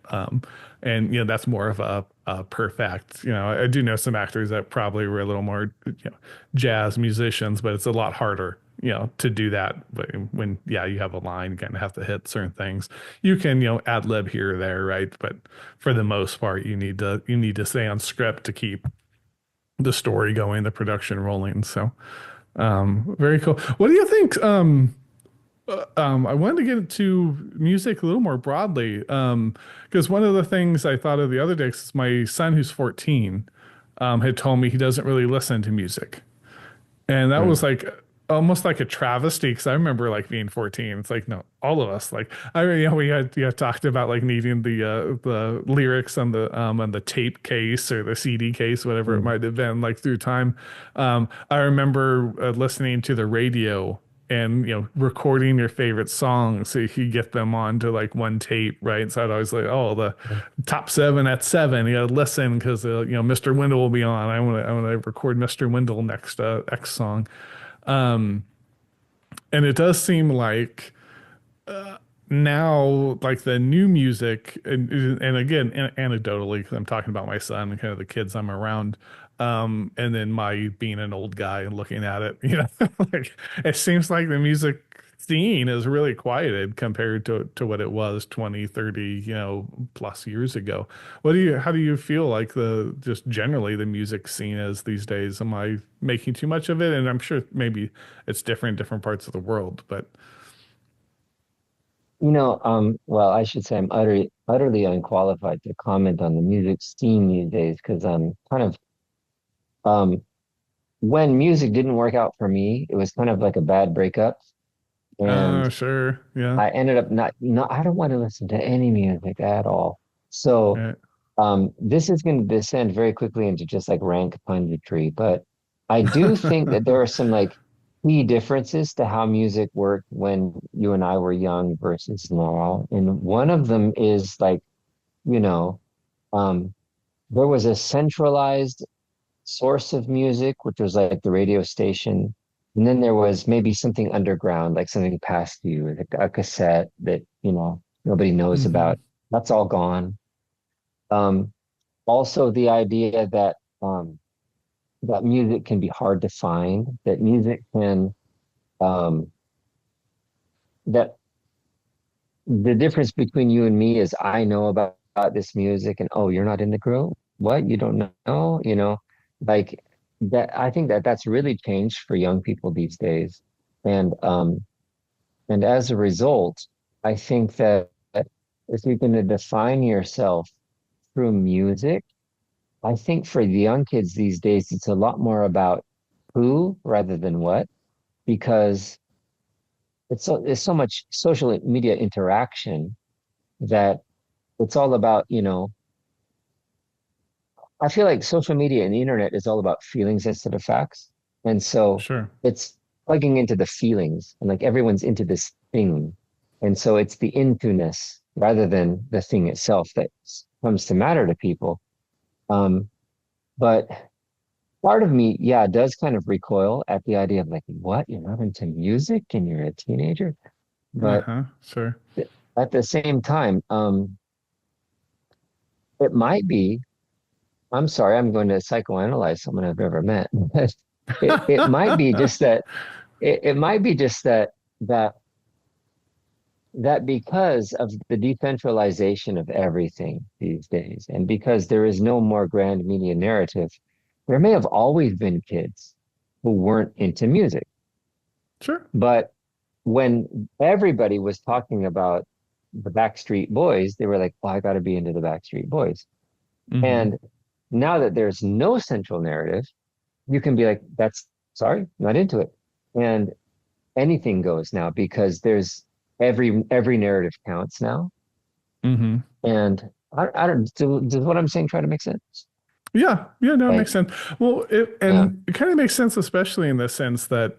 And, that's more of a perfect, I do know some actors that probably were a little more, jazz musicians, but it's a lot harder, to do that. But when, yeah, you have a line, you kind of have to hit certain things. You can, ad lib here or there, right? But for the most part, you need to stay on script to keep the story going, the production rolling. So, very cool. What do you think? I wanted to get into music a little more broadly, because one of the things I thought of the other day is my son, who's 14, had told me he doesn't really listen to music. And that was Mm. like almost like a travesty because I remember like being 14. It's like, no, all of us, like we had talked about like needing the lyrics on the tape case or the CD case, whatever it Mm. might have been, like through time. I remember listening to the radio and recording your favorite songs so you could get them onto like one tape, right? So I'd always like, oh, the top seven at seven. You gotta listen because Mr. Wendell will be on. I want to record Mr. Wendell next X song. Um, and it does seem like now, like the new music, and again, anecdotally, because I'm talking about my son and kind of the kids I'm around, and then my being an old guy and looking at it, like it seems like the music scene is really quieted compared to what it was 20, 30, plus years ago. How do you feel like just generally the music scene is these days? Am I making too much of it? And I'm sure maybe it's different in different parts of the world, but Well, I should say I'm utterly unqualified to comment on the music scene these days because I'm kind of, um, when music didn't work out for me, it was kind of like a bad breakup. And sure, yeah. I ended up I don't want to listen to any music at all. So, Right. this is going to descend very quickly into just like rank punditry, but I do think that there are some like key differences to how music worked when you and I were young versus now. And one of them is like, you know, um, there was a centralized source of music, which was like the radio station. And then there was maybe something underground, like something passed you, like a cassette that, nobody knows Hmm. about. That's all gone. Um, Also the idea that music can be hard to find, that music can um that the difference between you and me is I know about this music and oh, you're not in the group. What? You don't know? Like that I think that that's really changed for young people these days. And as a result, I think that if you're going to define yourself through music, I think for the young kids these days, it's a lot more about who rather than what, because there's so much social media interaction that it's all about, I feel like social media and the internet is all about feelings instead of facts. And so Sure. it's plugging into the feelings and like everyone's into this thing. And so it's the into-ness rather than the thing itself that comes to matter to people. Um, but part of me, yeah, does kind of recoil at the idea of like, what? You're not into music and you're a teenager? But Uh-huh. Sure. at the same time, it might be, I'm sorry, I'm going to psychoanalyze someone I've never met, but it might be just that it might be just that that because of the decentralization of everything these days, and because there is no more grand media narrative, there may have always been kids who weren't into music. Sure. But when everybody was talking about the Backstreet Boys, they were like, "Oh, I got to be into the Backstreet Boys." Hmm. And now that there's no central narrative, you can be like, "That's sorry, not into it." And anything goes now because there's every narrative counts now. Hmm. And I don't does what I'm saying try to make sense? Yeah, yeah, no, it makes Like, sense. Well, yeah, it kind of makes sense, especially in the sense that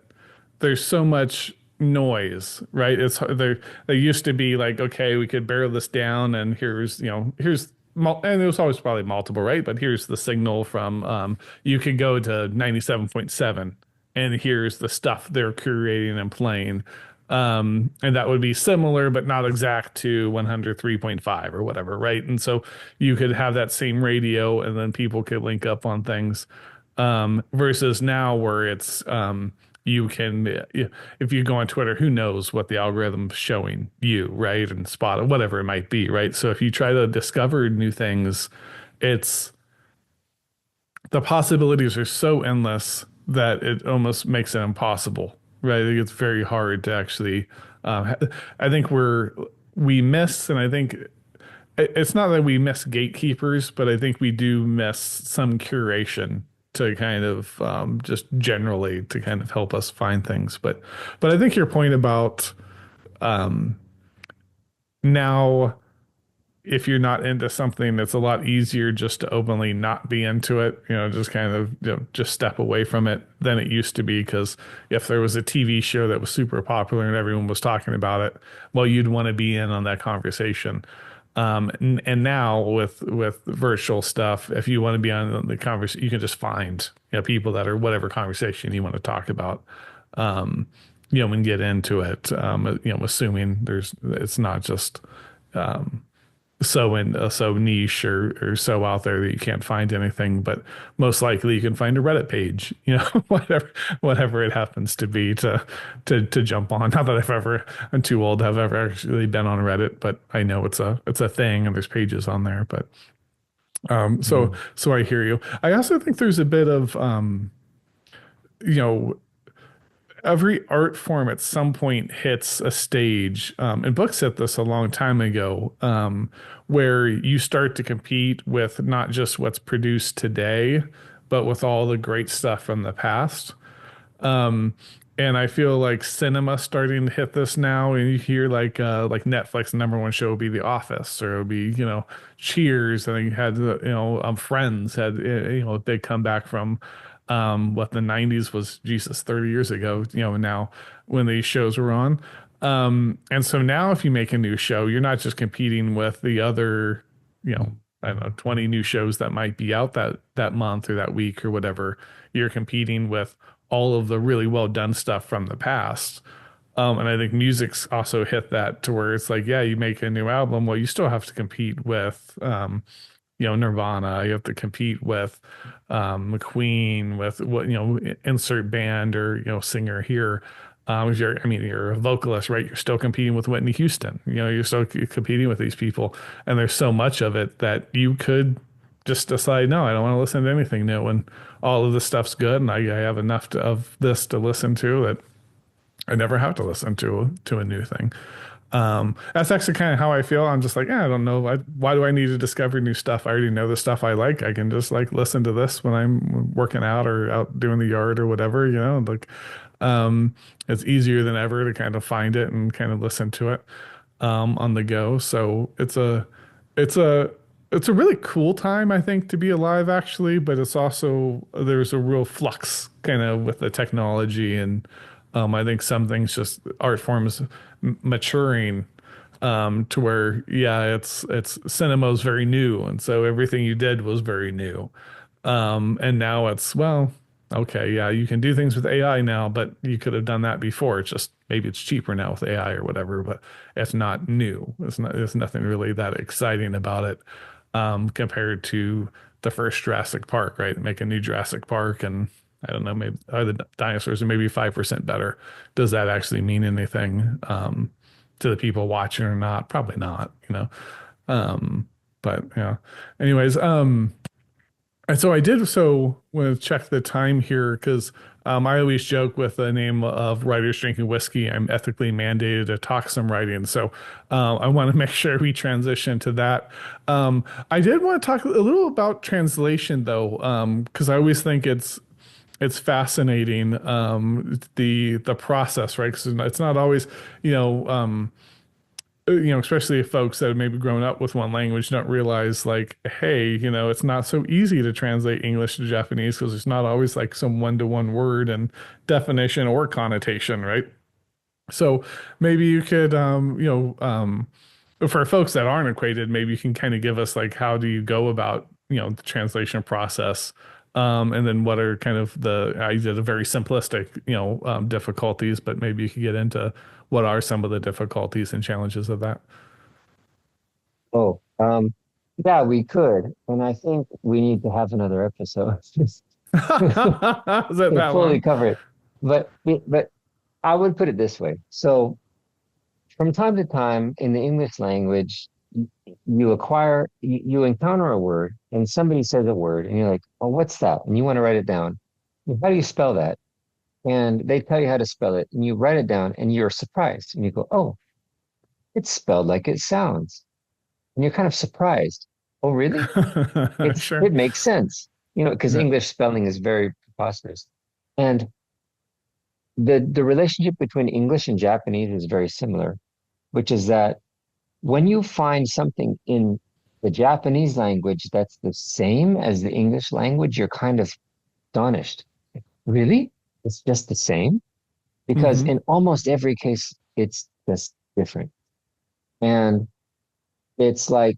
there's so much noise, right? There used to be like, okay, we could barrel this down, and and it was always probably multiple, right? But here's the signal from, you could go to 97.7, and here's the stuff they're curating and playing. And that would be similar, but not exact to 103.5 or whatever, right? And so you could have that same radio and then people could link up on things. Versus now where it's, you can, if you go on Twitter, who knows what the algorithm's showing you, right? And spot it, whatever it might be, right? So if you try to discover new things, it's the possibilities are so endless that it almost makes it impossible, right? I think it's very hard to actually. Uh, I think we miss, and I think it's not that we miss gatekeepers, but I think we do miss some curation to kind of, just generally to kind of help us find things. But I think your point about, now, if you're not into something, it's a lot easier just to openly not be into it, just kind of, just step away from it than it used to be. Because if there was a TV show that was super popular and everyone was talking about it, well, you'd want to be in on that conversation. And now with virtual stuff, if you want to be on the conversation, you can just find, people that are whatever conversation you want to talk about. Um, and get into it. Assuming it's not just, so niche or so out there that you can't find anything, but most likely you can find a Reddit page, whatever it happens to be to jump on. Not that I'm too old to have ever actually been on Reddit, but I know it's a thing and there's pages on there. But so mhm. so I hear you. I also think there's a bit of, you know every art form at some point hits a stage, and books hit this a long time ago, where you start to compete with not just what's produced today, but with all the great stuff from the past. Um, and I feel like cinema's starting to hit this now, and you hear like Netflix, the number one show will be The Office, or it'll be, Cheers, and you had, Friends had, a big comeback from, what the 90s was, Jesus, 30 years ago, now when these shows were on. And so now if you make a new show, you're not just competing with the other, I don't know, 20 new shows that might be out that month or that week or whatever. You're competing with all of the really well done stuff from the past. And I think music's also hit that to where it's like, yeah, you make a new album, well, you still have to compete with, Nirvana. You have to compete with, McQueen, with what, insert band or, singer here. If you're a vocalist, right? You're still competing with Whitney Houston. You're still competing with these people, and there's so much of it that you could just decide, no, I don't want to listen to anything new, and all of this stuff's good, and I have enough of this to listen to that I never have to listen to a new thing. That's actually kind of how I feel. I'm just like, yeah, I don't know. Why do I need to discover new stuff? I already know the stuff I like. I can just like listen to this when I'm working out or out doing the yard or whatever, like, um, it's easier than ever to kind of find it and kind of listen to it, on the go. So it's a, it's a really cool time, I think, to be alive, actually, but it's also, there's a real flux kind of with the technology and, I think some things just art forms maturing, to where, yeah, it's cinema's very new, and so everything you did was very new. And now it's, well, okay, yeah, you can do things with AI now, but you could have done that before. It's just maybe it's cheaper now with AI or whatever, but it's not new. There's nothing really that exciting about it, compared to the first Jurassic Park, right? Make a new Jurassic Park, and I don't know, maybe are the dinosaurs are maybe 5% better. Does that actually mean anything, to the people watching or not? Probably not. Um, but yeah. Anyways, and so I did so want to check the time here because, I always joke with the name of Writers Drinking Whiskey. I'm ethically mandated to talk some writing. So, I want to make sure we transition to that. I did want to talk a little about translation though, because I always think it's fascinating, the process, right? Because it's not always, you know, um, especially if folks that have maybe grown up with one language don't realize, like, hey, it's not so easy to translate English to Japanese because there's not always like some one-to-one word and definition or connotation, right? So maybe you could, for folks that aren't acquainted, maybe you can kind of give us like how do you go about, the translation process, and then what are kind of I did a very simplistic, difficulties, but maybe you could get into what are some of the difficulties and challenges of that. Oh, yeah, we could. And I think we need to have another episode just Is that to that fully long? cover it. But I would put it this way. So from time to time in the English language, you encounter a word and somebody says a word and you're like, oh, what's that? And you want to write it down. Well, how do you spell that? And they tell you how to spell it and you write it down and you're surprised and you go, oh, it's spelled like it sounds. And you're kind of surprised. Oh, really? Sure. It makes sense, because Yeah. English spelling is very preposterous. And the relationship between English and Japanese is very similar, which is that when you find something in the Japanese language that's the same as the English language, you're kind of astonished. Really? It's just the same? Because Hmm. in almost every case, it's just different. And it's like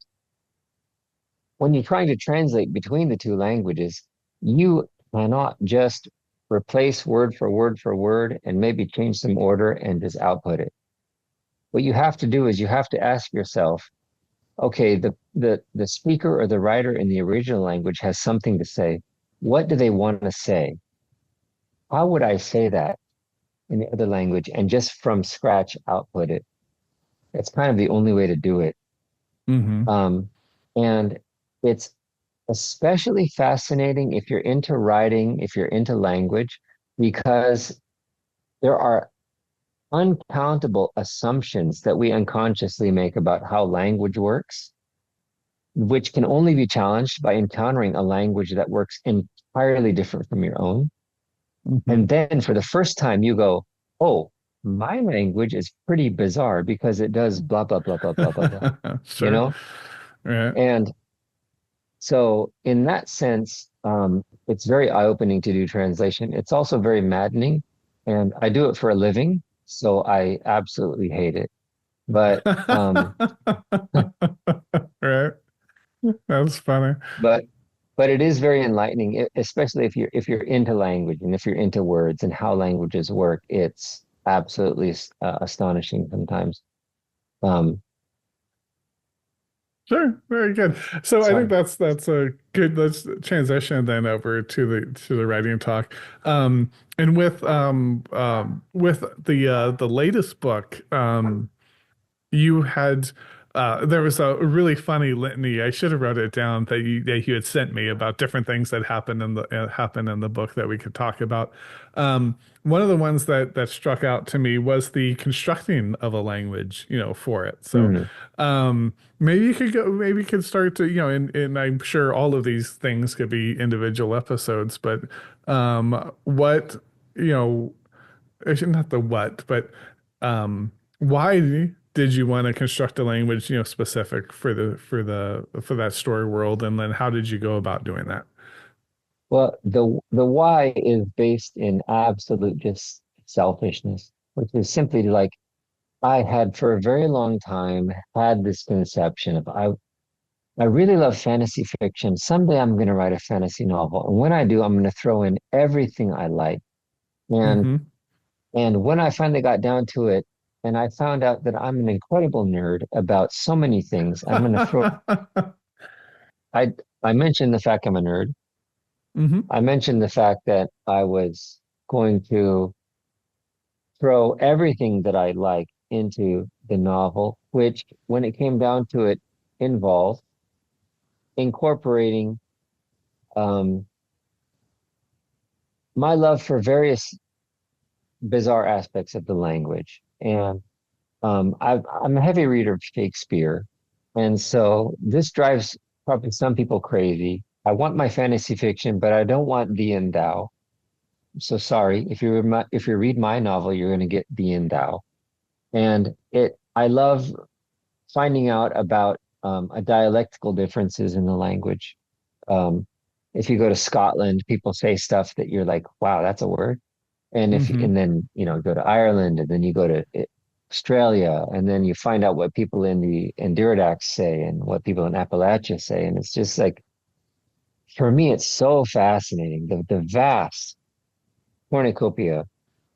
when you're trying to translate between the two languages, you cannot just replace word for word for word and maybe change some order and just output it. What you have to do is you have to ask yourself, okay, the speaker or the writer in the original language has something to say. What do they want to say? How would I say that in the other language and just from scratch output it? It's kind of the only way to do it. Hmm. Um, and it's especially fascinating if you're into writing, if you're into language, because there are uncountable assumptions that we unconsciously make about how language works, which can only be challenged by encountering a language that works entirely different from your own. Hmm. And then for the first time, you go, oh, my language is pretty bizarre because it does blah, blah, blah, blah, blah, blah, blah, you Sure. know? Right. And so in that sense, it's very eye-opening to do translation. It's also very maddening, and I do it for a living, so I absolutely hate it. But Right. That's funny. but but it is very enlightening, especially if you're into language and if you're into words and how languages work. It's absolutely astonishing sometimes. Um, Sure, very good. So I think sorry. that's a good, let's transition then over to the writing talk. And with the latest book, you had, there was a really funny litany. I should have wrote it down that you had sent me about different things that happened in the book that we could talk about. one of the ones that struck out to me was the constructing of a language, for it. So, Mm. maybe you could go, maybe you could start to, and I'm sure all of these things could be individual episodes, but, what, you know, actually not the what, but, why did you want to construct a language, specific for that story world, and then how did you go about doing that? Well, the why is based in absolute just selfishness, which is simply like I had for a very long time had this conception of I really love fantasy fiction. Someday I'm going to write a fantasy novel, and when I do, I'm going to throw in everything I like. And Mm-hmm. and when I finally got down to it, and I found out that I'm an incredible nerd about so many things, I'm going to throw. I I mentioned the fact I'm a nerd. Mm-hmm. I mentioned the fact that I was going to throw everything that I like into the novel, which, when it came down to it, involved incorporating um, my love for various bizarre aspects of the language. And I'm a heavy reader of Shakespeare. And so this drives probably some people crazy. I want my fantasy fiction, but I don't want thee and thou. So sorry, if you read my novel, you're going to get thee and thou. And I love finding out about a dialectical differences in the language. Um, if you go to Scotland, people say stuff that you're like, wow, that's a word. Mm-hmm. And then, go to Ireland, and then you go to Australia, and then you find out what people in the Adirondack say and what people in Appalachia say. And it's just like, for me, it's so fascinating. The vast cornucopia,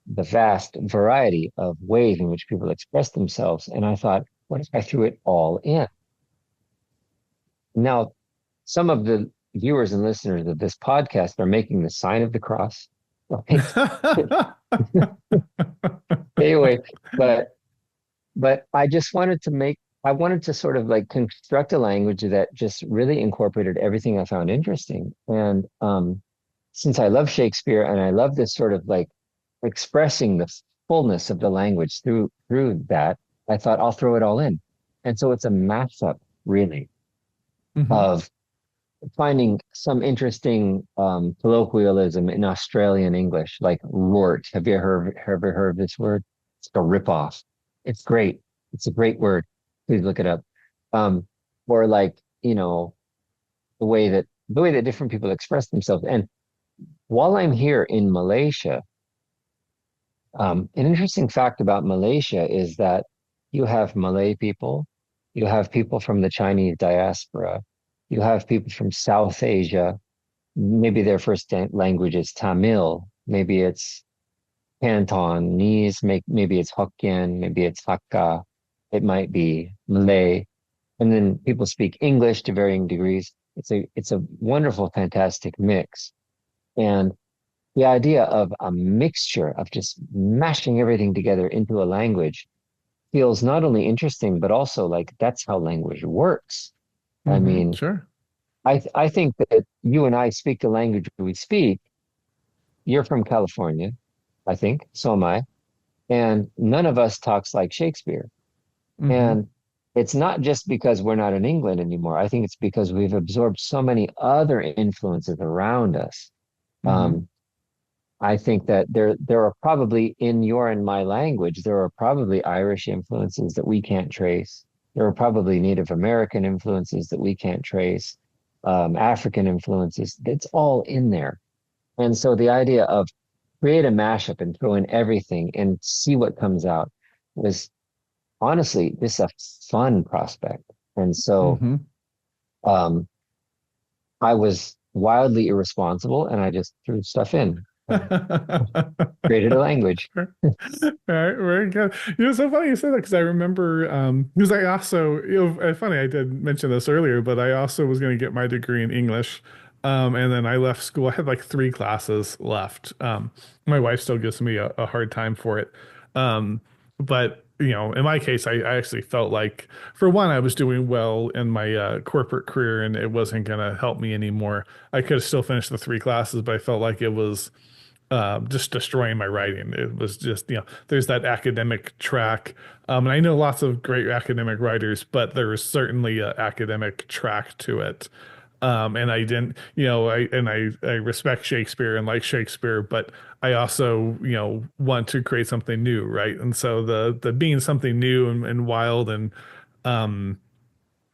the vast variety of ways in which people express themselves. And I thought, what if I threw it all in? Now, some of the viewers and listeners of this podcast are making the sign of the cross. Right? Anyway, but I just wanted to I wanted to sort of like construct a language that just really incorporated everything I found interesting. And since I love Shakespeare and I love this sort of like expressing the fullness of the language through that, I thought I'll throw it all in. And so it's a mashup, really, Mm-hmm. of finding some interesting colloquialism in Australian English, like rort. Have you heard of this word? It's like a ripoff. It's great. It's a great word. Please look it up. Um, or like, the way that different people express themselves. And while I'm here in Malaysia, an interesting fact about Malaysia is that you have Malay people, you have people from the Chinese diaspora, you have people from South Asia. Maybe their first language is Tamil, maybe it's Cantonese, maybe it's Hokkien, maybe it's Hakka, it might be Malay, and then people speak English to varying degrees. It's a wonderful, fantastic mix, and the idea of a mixture of just mashing everything together into a language feels not only interesting, but also like that's how language works. I Mm-hmm. mean, Sure. I think that you and I speak the language we speak. You're from California, I think, so am I. And none of us talks like Shakespeare. Mm-hmm. And it's not just because we're not in England anymore. I think it's because we've absorbed so many other influences around us. Mm-hmm. Um, I think that there are probably in your and my language, there are probably Irish influences that we can't trace. There are probably Native American influences that we can't trace, African influences. It's all in there. And so the idea of create a mashup and throw in everything and see what comes out was honestly this a fun prospect. And so Mm-hmm. um, I was wildly irresponsible and I just threw stuff in and created a language. All right, very good. It's so funny you said that because I remember, because I also, funny, I did mention this earlier, but I also was going to get my degree in English. And then I left school. I had like three classes left. My wife still gives me a hard time for it. But in my case, I actually felt like, for one, I was doing well in my corporate career and it wasn't going to help me anymore. I could have still finished the three classes, but I felt like it was just destroying my writing. It was just, there's that academic track. And I know lots of great academic writers, but there was certainly an academic track to it. And I didn't, I respect Shakespeare and like Shakespeare, but I also, want to create something new, right? And so the being something new and wild and um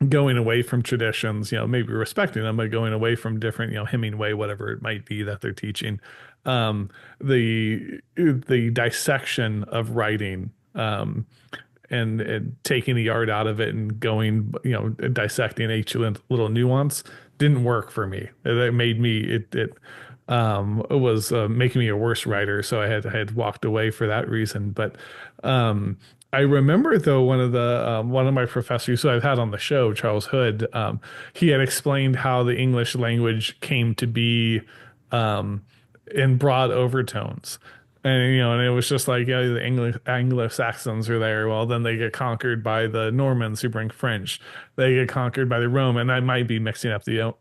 going away from traditions, maybe respecting them, but going away from different, Hemingway, whatever it might be that they're teaching. Um, the dissection of writing, and taking the art out of it and going, dissecting each little nuance didn't work for me. It made me it was making me a worse writer, so I had walked away for that reason. But I remember though one of my professors who I've had on the show, Charles Hood, he had explained how the English language came to be in broad overtones. And and it was just like, yeah, the Anglo-Saxons are there. Well, then they get conquered by the Normans who bring French. They get conquered by the Roman. I might be mixing up the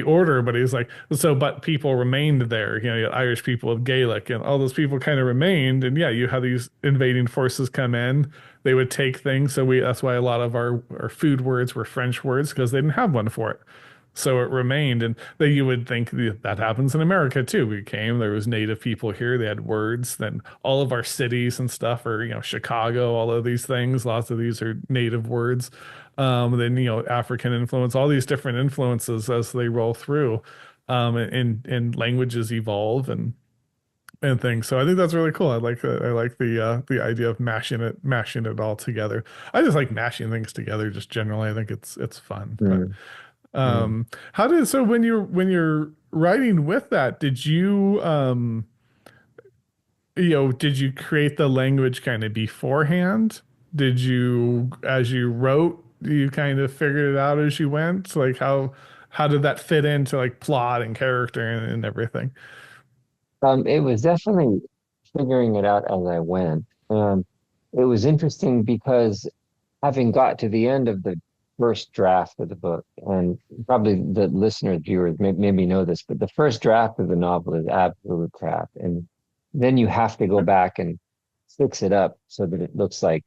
order, but he's like, so but people remained there. You had Irish people of Gaelic, and all those people kind of remained. And yeah, you had these invading forces come in. They would take things. So that's why a lot of our food words were French words because they didn't have one for it. So it remained, and that you would think that happens in America too. There was native people here, they had words. Then all of our cities and stuff are, Chicago, all of these things, lots of these are native words. Then, African influence, all these different influences as they roll through, and languages evolve and things. So I think that's really cool. I like the idea of mashing it all together. I just like mashing things together just generally. I think it's fun. But Mm, mm. how did so when you're writing with that, did you create the language kind of beforehand? Did you, as you wrote, you kind of figured it out as you went? Like how did that fit into like plot and character and everything? It was definitely figuring it out as I went. It was interesting because having got to the end of the first draft of the book, and probably the listeners, viewers maybe know this, but the first draft of the novel is absolute crap. And then you have to go back and fix it up so that it looks like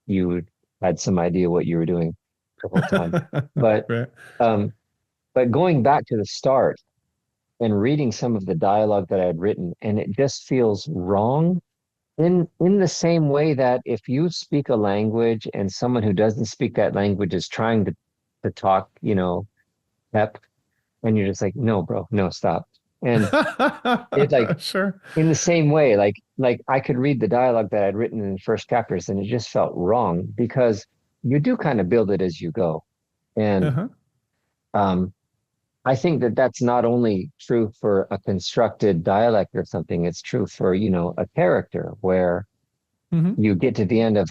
you had some idea what you were doing the whole time. But Right. um, but going back to the start and reading some of the dialogue that I had written, and it just feels wrong in the same way that if you speak a language and someone who doesn't speak that language is trying to talk, pep, and you're just like, no, bro, no, stop. And it like Sure. in the same way, like I could read the dialogue that I'd written in the first chapters and it just felt wrong because you do kind of build it as you go. And Uh-huh. um I think that that's not only true for a constructed dialect or something, it's true for, a character where Hmm. you get to the end of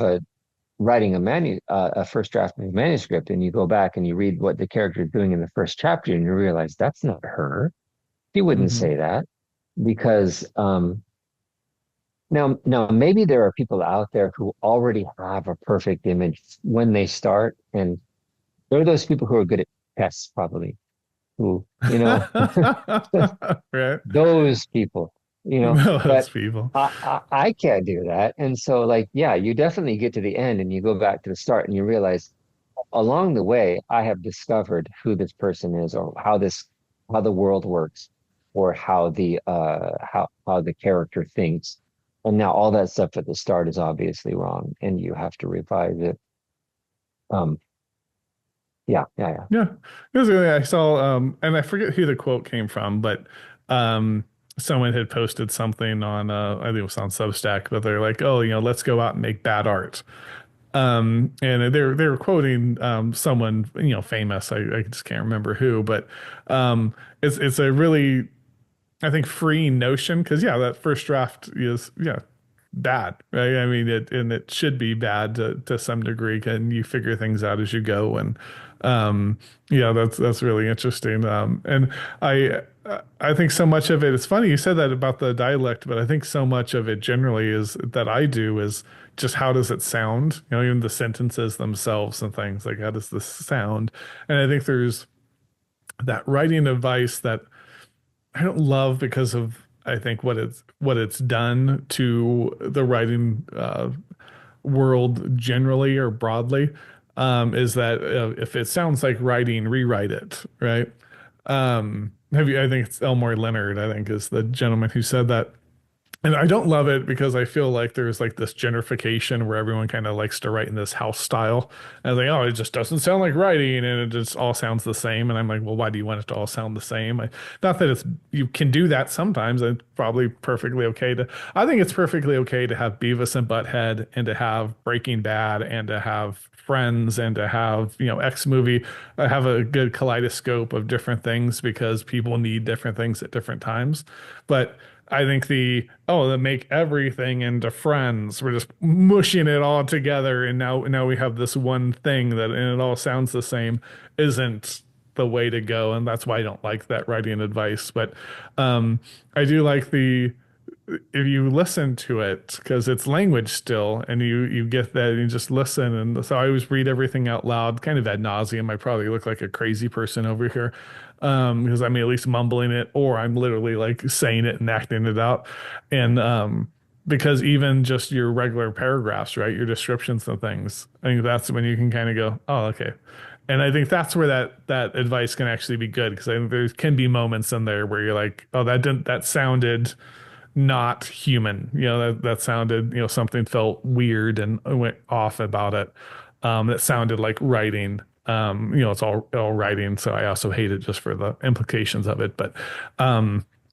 writing a first draft of a manuscript and you go back and you read what the character is doing in the first chapter and you realize that's not her. She wouldn't Hmm. say that because now maybe there are people out there who already have a perfect image when they start, and there are those people who are good at tests probably who, Right. those people, Those but people. I can't do that. And so like, yeah, you definitely get to the end and you go back to the start and you realize along the way, I have discovered who this person is or how the world works or how the character thinks. And now all that stuff at the start is obviously wrong and you have to revise it. Um, yeah, yeah, yeah. Yeah. It was really, I saw, and I forget who the quote came from, but um, someone had posted something on, I think it was on Substack, but they're like, oh, let's go out and make bad art. And they were quoting someone, famous. I just can't remember who, but it's a really, I think, freeing notion because yeah, that first draft is yeah bad, right? I mean it should be bad to some degree, and you figure things out as you go, and yeah, that's really interesting. And I think so much of it. It's funny you said that about the dialect, but I think so much of it generally is that I do is just how does it sound? Even the sentences themselves and things like how does this sound? And I think there's that writing advice that I don't love because of I think what it's done to the writing world generally or broadly, is that if it sounds like writing, rewrite it, right? Have you? I think it's Elmore Leonard. I think is the gentleman who said that. And I don't love it because I feel like there's like this gentrification where everyone kind of likes to write in this house style. And I think, oh, it just doesn't sound like writing and it just all sounds the same. And I'm like, well, why do you want it to all sound the same? Not that you can do that sometimes. It's probably perfectly okay to, I think it's perfectly okay to have Beavis and Butthead and to have Breaking Bad and to have Friends and to have, X movie, have a good kaleidoscope of different things because people need different things at different times. But I think they make everything into Friends. We're just mushing it all together, and now we have this one thing that, and it all sounds the same, isn't the way to go, and that's why I don't like that writing advice. But I do like the if you listen to it because it's language still, and you get that and you just listen. And so I always read everything out loud, kind of ad nauseum. I probably look like a crazy person over here, because I'm at least mumbling it or I'm literally like saying it and acting it out. And because even just your regular paragraphs, right, your descriptions of things, I think that's when you can kind of go, oh, okay. And I think that's where that advice can actually be good because I think there can be moments in there where you're like, oh, that sounded not human. That sounded, something felt weird and went off about it. That sounded like writing. It's all writing, so I also hate it just for the implications of it. But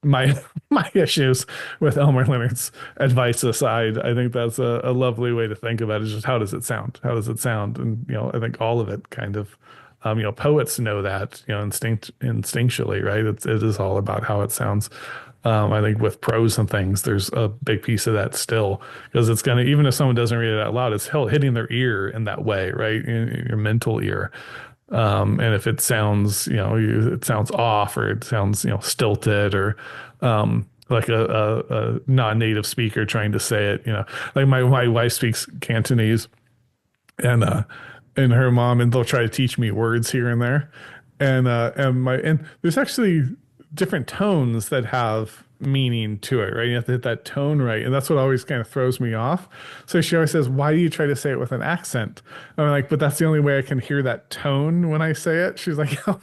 my my issues with Elmer Leonard's advice aside, I think that's a lovely way to think about it. Is just how does it sound? How does it sound? And I think all of it kind of poets know that, instinctually, right? It is all about how it sounds. I think with prose and things, there's a big piece of that still because it's gonna, even if someone doesn't read it out loud, it's hell hitting their ear in that way, right? In your mental ear. And if it sounds, it sounds off or it sounds, stilted or like a non-native speaker trying to say it, like my wife speaks Cantonese and her mom, and they'll try to teach me words here and there. And there's actually different tones that have meaning to it, right? You have to hit that tone right. And that's what always kind of throws me off. So she always says, why do you try to say it with an accent? And I'm like, but that's the only way I can hear that tone when I say it. She's like, oh,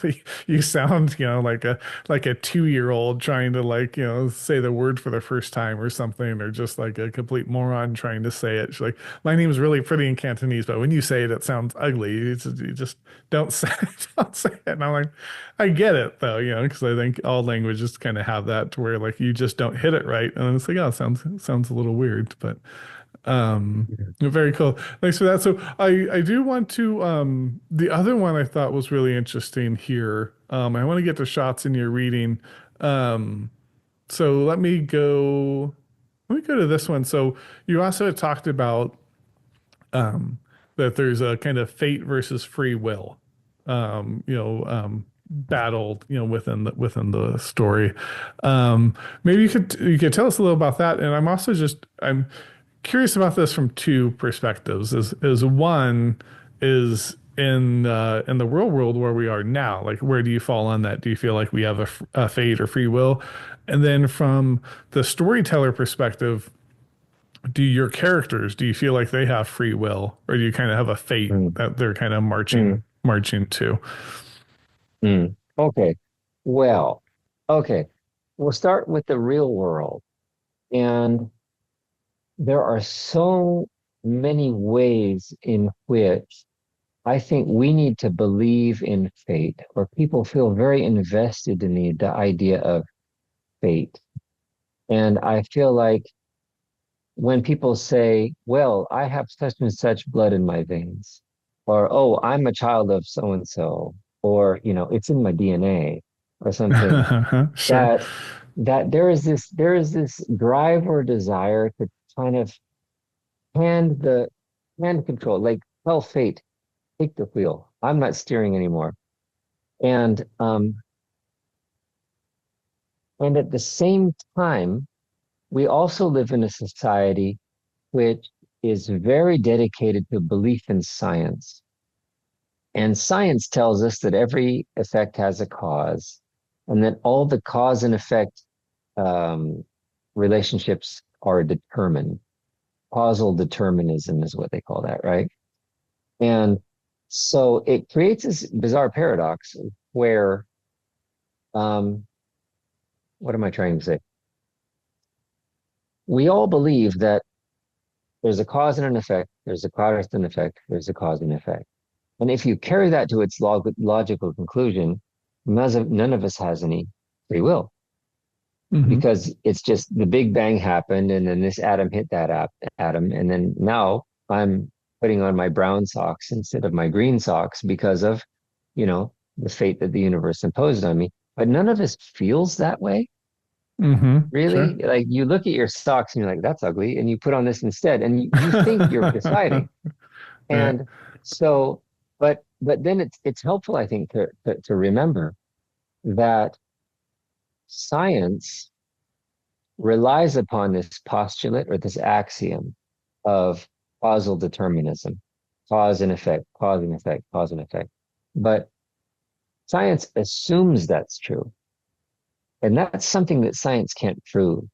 you sound, like a 2-year old trying to like, say the word for the first time or something, or just like a complete moron trying to say it. She's like, my name is really pretty in Cantonese, but when you say it, it sounds ugly. You just don't say, don't say it. And I'm like, I get it though, because I think all languages kind of have that to where like you just don't hit it right, and then it's like, oh, it sounds a little weird, but very cool. Thanks for that. So I do want to the other one I thought was really interesting here. I want to get to shots in your reading. Um, so let me go to this one. So you also had talked about that there's a kind of fate versus free will, battle, within the story. Maybe you could tell us a little about that. And I'm curious about this from two perspectives. Is one is in the real world where we are now, like where do you fall on that? Do you feel like we have a fate or free will? And then from the storyteller perspective, do you feel like they have free will, or do you kind of have a fate Mm, that they're kind of mm, marching to? mm. Okay. Well, okay. We'll start with the real world. And there are so many ways in which I think we need to believe in fate, or people feel very invested in the idea of fate. And I feel like when people say, well, I have such and such blood in my veins, or, oh, I'm a child of so and so, or, it's in my DNA or something, Sure. that there is this drive or desire to kind of hand the hand control, like tell fate, take the wheel. I'm not steering anymore. And and at the same time, we also live in a society which is very dedicated to belief in science. And science tells us that every effect has a cause, and that all the cause and effect, um, relationships are determined. Causal determinism is what they call that, right? And so it creates this bizarre paradox where, um, what am I trying to say? We all believe that there's a cause and an effect, there's a cause and effect, there's a cause and effect. And if you carry that to its logical conclusion, none of us has any free will Hmm. because it's just the Big Bang happened and then this atom hit that atom. And then now I'm putting on my brown socks instead of my green socks because of, the fate that the universe imposed on me. But none of us feels that way, Sure. really. Like you look at your socks and you're like, that's ugly. And you put on this instead. And you think you're deciding. Right. And so, but then it's helpful, I think, to remember that science relies upon this postulate or this axiom of causal determinism, cause and effect, cause and effect, cause and effect. But science assumes that's true. And that's something that science can't prove.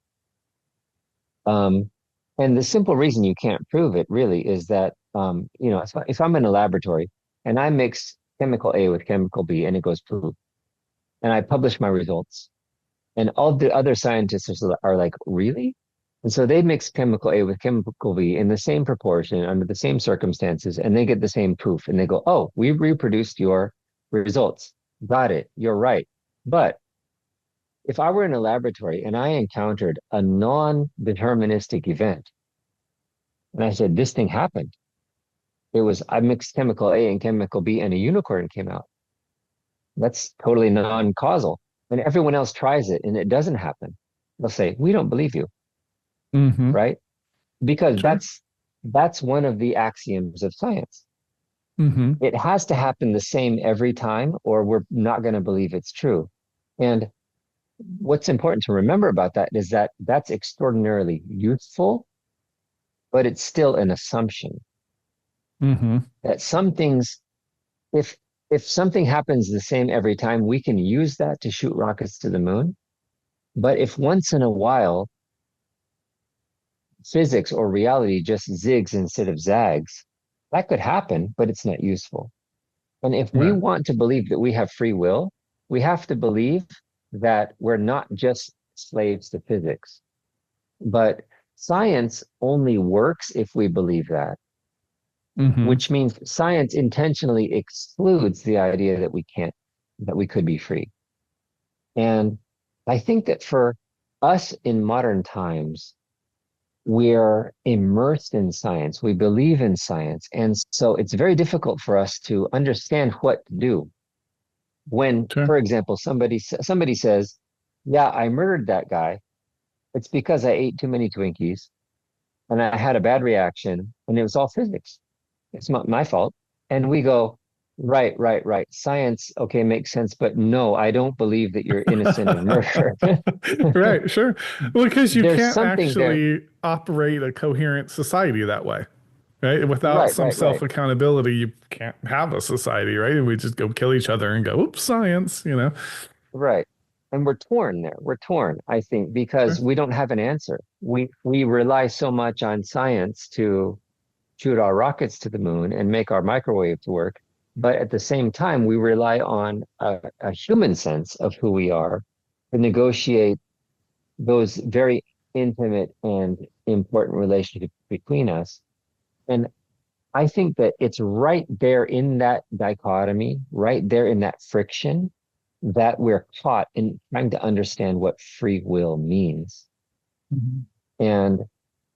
Um, and the simple reason you can't prove it really is that, if I'm in a laboratory and I mix chemical A with chemical B and it goes poof, and I publish my results, and all the other scientists are like, really? And so they mix chemical A with chemical B in the same proportion under the same circumstances, and they get the same proof. And they go, oh, we reproduced your results. Got it. You're right. But if I were in a laboratory and I encountered a non-deterministic event, and I said, this thing happened, I mixed chemical A and chemical B, and a unicorn came out. That's totally non-causal. And everyone else tries it and it doesn't happen. They'll say, we don't believe you, Hmm. right? Because Sure. that's one of the axioms of science. Hmm. It has to happen the same every time, or we're not going to believe it's true. And what's important to remember about that is that that's extraordinarily useful, but it's still an assumption Hmm. that some things, if if something happens the same every time, we can use that to shoot rockets to the moon. But if once in a while physics or reality just zigs instead of zags, that could happen, but it's not useful. And if we Right. want to believe that we have free will, we have to believe that we're not just slaves to physics. But science only works if we believe that, Hmm. which means science intentionally excludes the idea that we could be free. And I think that for us in modern times, we're immersed in science. We believe in science. And so it's very difficult for us to understand what to do when, Sure. for example, somebody says, yeah, I murdered that guy. It's because I ate too many Twinkies and I had a bad reaction and it was all physics. It's not my fault. And we go, right, right, right. Science, okay, makes sense. But no, I don't believe that you're innocent of murder. Right, sure. Well, because you There's can't something there. actually operate a coherent society that way, right? Without Right, some right, right. self-accountability, you can't have a society, right? And we just go kill each other and go, oops, science, you know? Right. And we're torn there. We're torn, I think, because Sure. we don't have an answer. We rely so much on science to shoot our rockets to the moon and make our microwaves work. But at the same time, we rely on a human sense of who we are to negotiate those very intimate and important relationships between us. And I think that it's right there in that dichotomy, right there in that friction, that we're caught in trying to understand what free will means. Mhm. And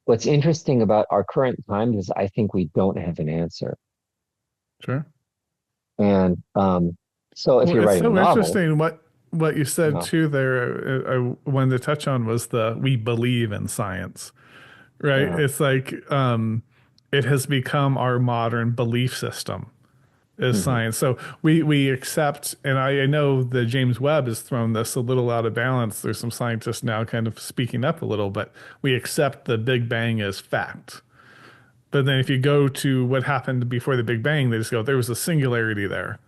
what's interesting about our current times is I think we don't have an answer. Sure. And so if Well, you're it's writing a so novel, interesting what you you said know, too there. I wanted to touch on was the we believe in science, right? yeah, It's like it has become our modern belief system is mhm, science. So we accept, and I know that James Webb has thrown this a little out of balance. There's some scientists now kind of speaking up a little, but we accept the Big Bang as fact. But then if you go to what happened before the Big Bang, they just go, there was a singularity there.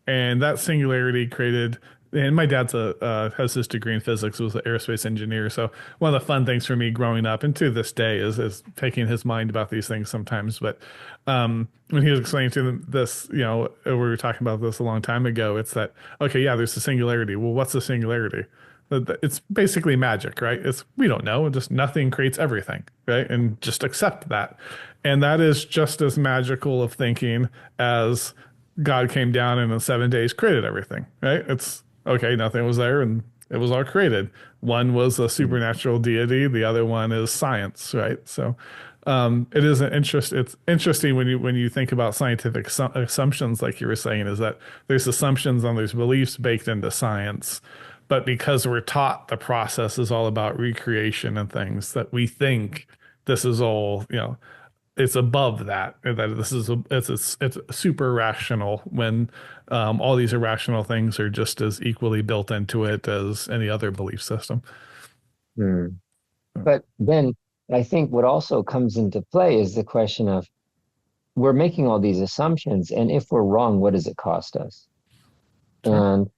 And that singularity created and my dad's a has his degree in physics, was an aerospace engineer. So one of the fun things for me growing up and to this day is taking his mind about these things sometimes. But when he was explaining to them this, we were talking about this a long time ago. It's that okay, yeah, there's the singularity. Well, what's the singularity? It's basically magic, right? It's we don't know, just nothing creates everything, right? And just accept that. And that is just as magical of thinking as God came down and in 7 days created everything, right? It's okay, nothing was there and it was all created. One was a Mm, supernatural deity, the other one is science, right? So it is an interest. It's interesting when you think about scientific assumptions, like you were saying, is that there's assumptions and there's beliefs baked into science, but because we're taught the process is all about recreation and things that we think this is all, it's above that, that this is it's super rational when all these irrational things are just as equally built into it as any other belief system. mm. But then I think what also comes into play is the question of we're making all these assumptions, and if we're wrong, what does it cost us? Sure. And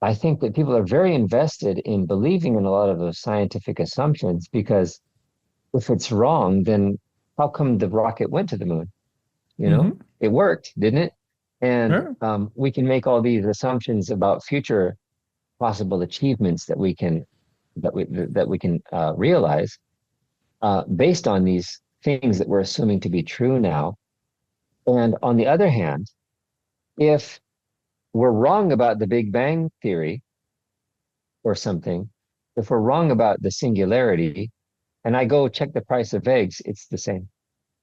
I think that people are very invested in believing in a lot of those scientific assumptions because if it's wrong, then how come the rocket went to the moon? You know, Mm-hmm. it worked, didn't it? And Yeah. we can make all these assumptions about future possible achievements that we can realize based on these things that we're assuming to be true now. And on the other hand, if we're wrong about the Big Bang theory or something, if we're wrong about the singularity, and I go check the price of eggs, it's the same,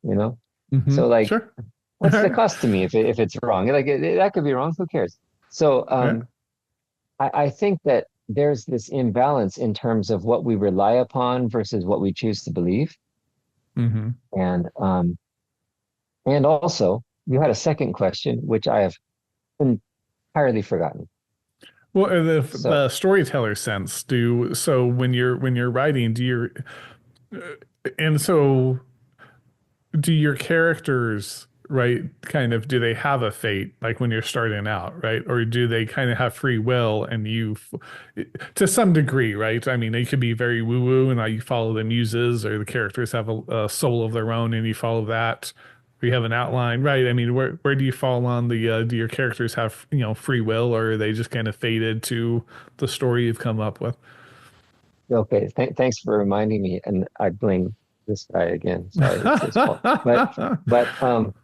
you know? Mm-hmm. So like, Sure. what's the cost to me if it's wrong? Like that could be wrong. Who cares? So Yeah. I think that there's this imbalance in terms of what we rely upon versus what we choose to believe. Mm-hmm. And and also you had a second question, which I have entirely forgotten. Well, So the storyteller sense, do so when you're writing, do you and so do your characters, right, kind of, do they have a fate like when you're starting out, right? Or do they kind of have free will and to some degree, right? I mean, they could be very woo-woo and you follow the muses, or the characters have a soul of their own and you follow that. We have an outline, right? I mean, where do you fall on the do your characters have, free will, or are they just kind of fated to the story you've come up with? okay, thanks for reminding me, and I blame this guy again. Sorry, it's his fault. But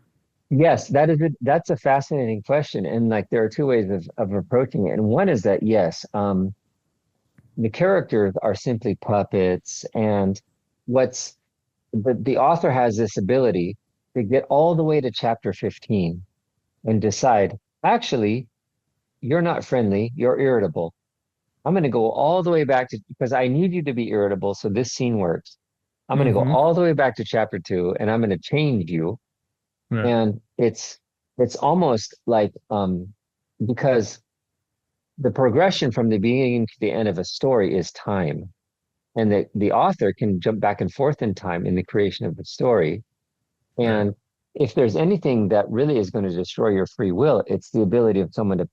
yes, that's a fascinating question, and like there are two ways of approaching it, and one is that yes, the characters are simply puppets, and what's the author has this ability to get all the way to chapter 15 and decide, actually, you're not friendly, you're irritable. I'm going to go all the way back to because I need you to be irritable so this scene works. I'm going to go Mm-hmm. all the way back to chapter 2 and I'm going to change you. Yeah. And it's almost like because the progression from the beginning to the end of a story is time. And the author can jump back and forth in time in the creation of the story. Right. And if there's anything that really is going to destroy your free will, it's the ability of someone to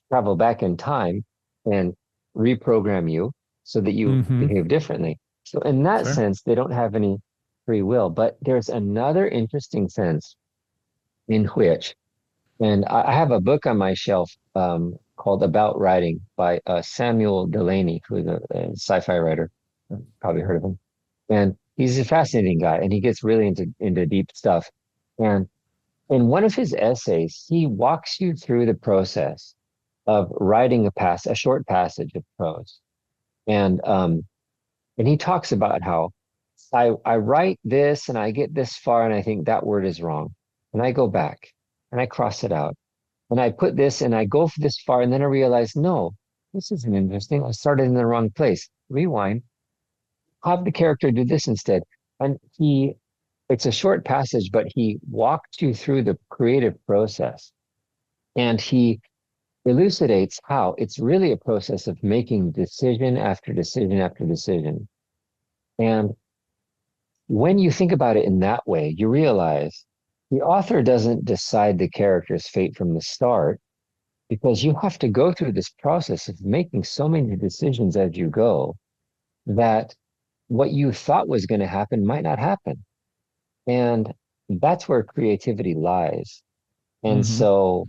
travel back in time and reprogram you so that you Mm-hmm. behave differently. So in that Sure. sense, they don't have any free will. But there's another interesting sense in which, and I have a book on my shelf called About Writing by Samuel Delaney, who's a sci-fi writer. Probably heard of him. And he's a fascinating guy, and he gets really into deep stuff. And in one of his essays, he walks you through the process of writing a short passage of prose. And he talks about how I write this and I get this far and I think that word is wrong. And I go back and I cross it out. And I put this and I go for this far and then I realize, no, this isn't interesting. I started in the wrong place. Rewind, have the character do this instead. And it's a short passage, but he walked you through the creative process. And he elucidates how it's really a process of making decision after decision after decision. And when you think about it in that way, you realize the author doesn't decide the character's fate from the start. because you have to go through this process of making so many decisions as you go that what you thought was going to happen might not happen. And that's where creativity lies. And Hmm. so,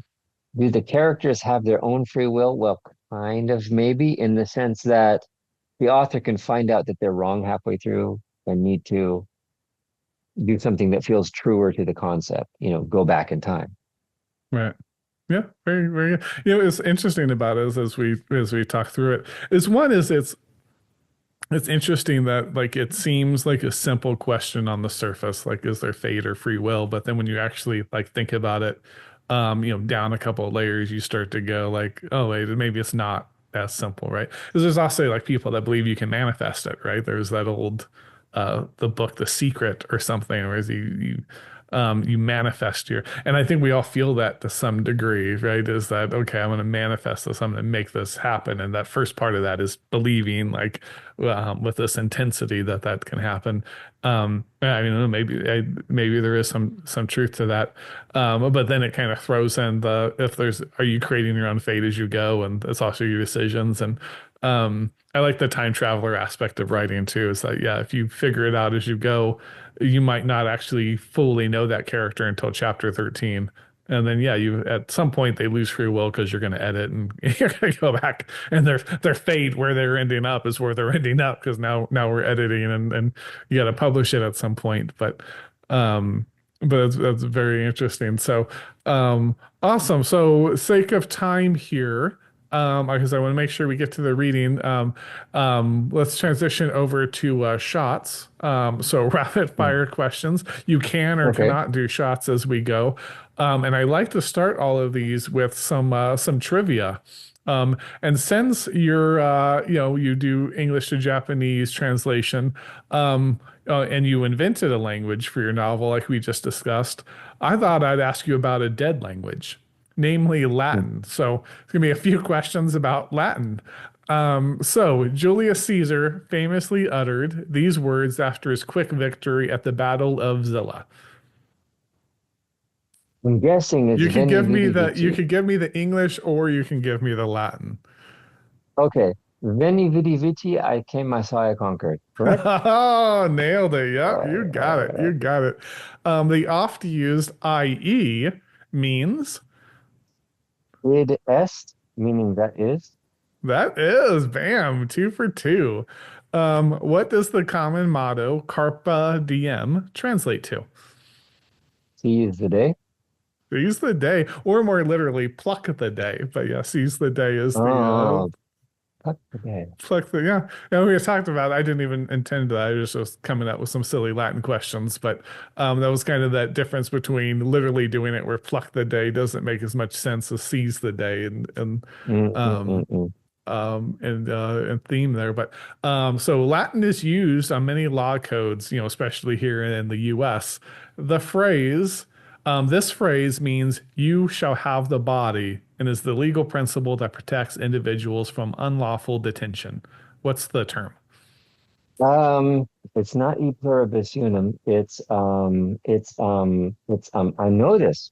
do the characters have their own free will? Well, kind of maybe, in the sense that the author can find out that they're wrong halfway through and need to do something that feels truer to the concept, go back in time. Right. Yeah, very, very good. It's interesting about it is as we talk through it, is one is it's interesting that like it seems like a simple question on the surface, like is there fate or free will? But then when you actually like think about it, down a couple of layers, you start to go like, oh wait, maybe it's not as simple, right? Because there's also like people that believe you can manifest it, right? There's that old the book The Secret or something, where you manifest your, and I think we all feel that to some degree, right? Is that okay? I'm going to manifest this. I'm going to make this happen, and that first part of that is believing, like, with this intensity that that can happen. I mean, maybe there is some truth to that, but then it kind of throws in the if there's are you creating your own fate as you go, and it's also your decisions, and I like the time traveler aspect of writing too. Is that yeah, if you figure it out as you go, you might not actually fully know that character until chapter 13. And then yeah, you at some point they lose free will because you're going to edit and you're going to go back and their fate where they're ending up is where they're ending up because now we're editing and you got to publish it at some point. Um but that's very interesting. So awesome. So sake of time here, because I want to make sure we get to the reading. Let's transition over to shots. So rapid Hmm. fire questions. You can or Okay. cannot do shots as we go. And I like to start all of these with some trivia. And since you do English to Japanese translation, and you invented a language for your novel, like we just discussed, I thought I'd ask you about a dead language, namely Hmm. Latin. So it's gonna be a few questions about Latin. So Julius Caesar famously uttered these words after his quick victory at the Battle of Zilla. I'm guessing it's You could Veni give me Vidi the you Vici. could give me the English or you can give me the Latin. Okay. Veni Vidi Vici, I came, I saw, I conquered. Correct? Oh, nailed it. Yep, you got it. You Uh, got it. The oft used IE means id est, meaning that is. that is bam, two for two. What does the common motto Carpe Diem translate to? Seize the day. Seize the day, or more literally, pluck the day. But yeah, seize the day is the Oh, cut the day. pluck the yeah. And we talked about. I didn't even intend that. I just was coming up with some silly Latin questions, but that was kind of that difference between literally doing it where pluck the day doesn't make as much sense as seize the day and Mm, mm, mm, um mm. and theme there. But so Latin is used on many law codes, especially here in the US. The phrase, this phrase means you shall have the body and is the legal principle that protects individuals from unlawful detention. What's the term? It's not e pluribus unum. I know this.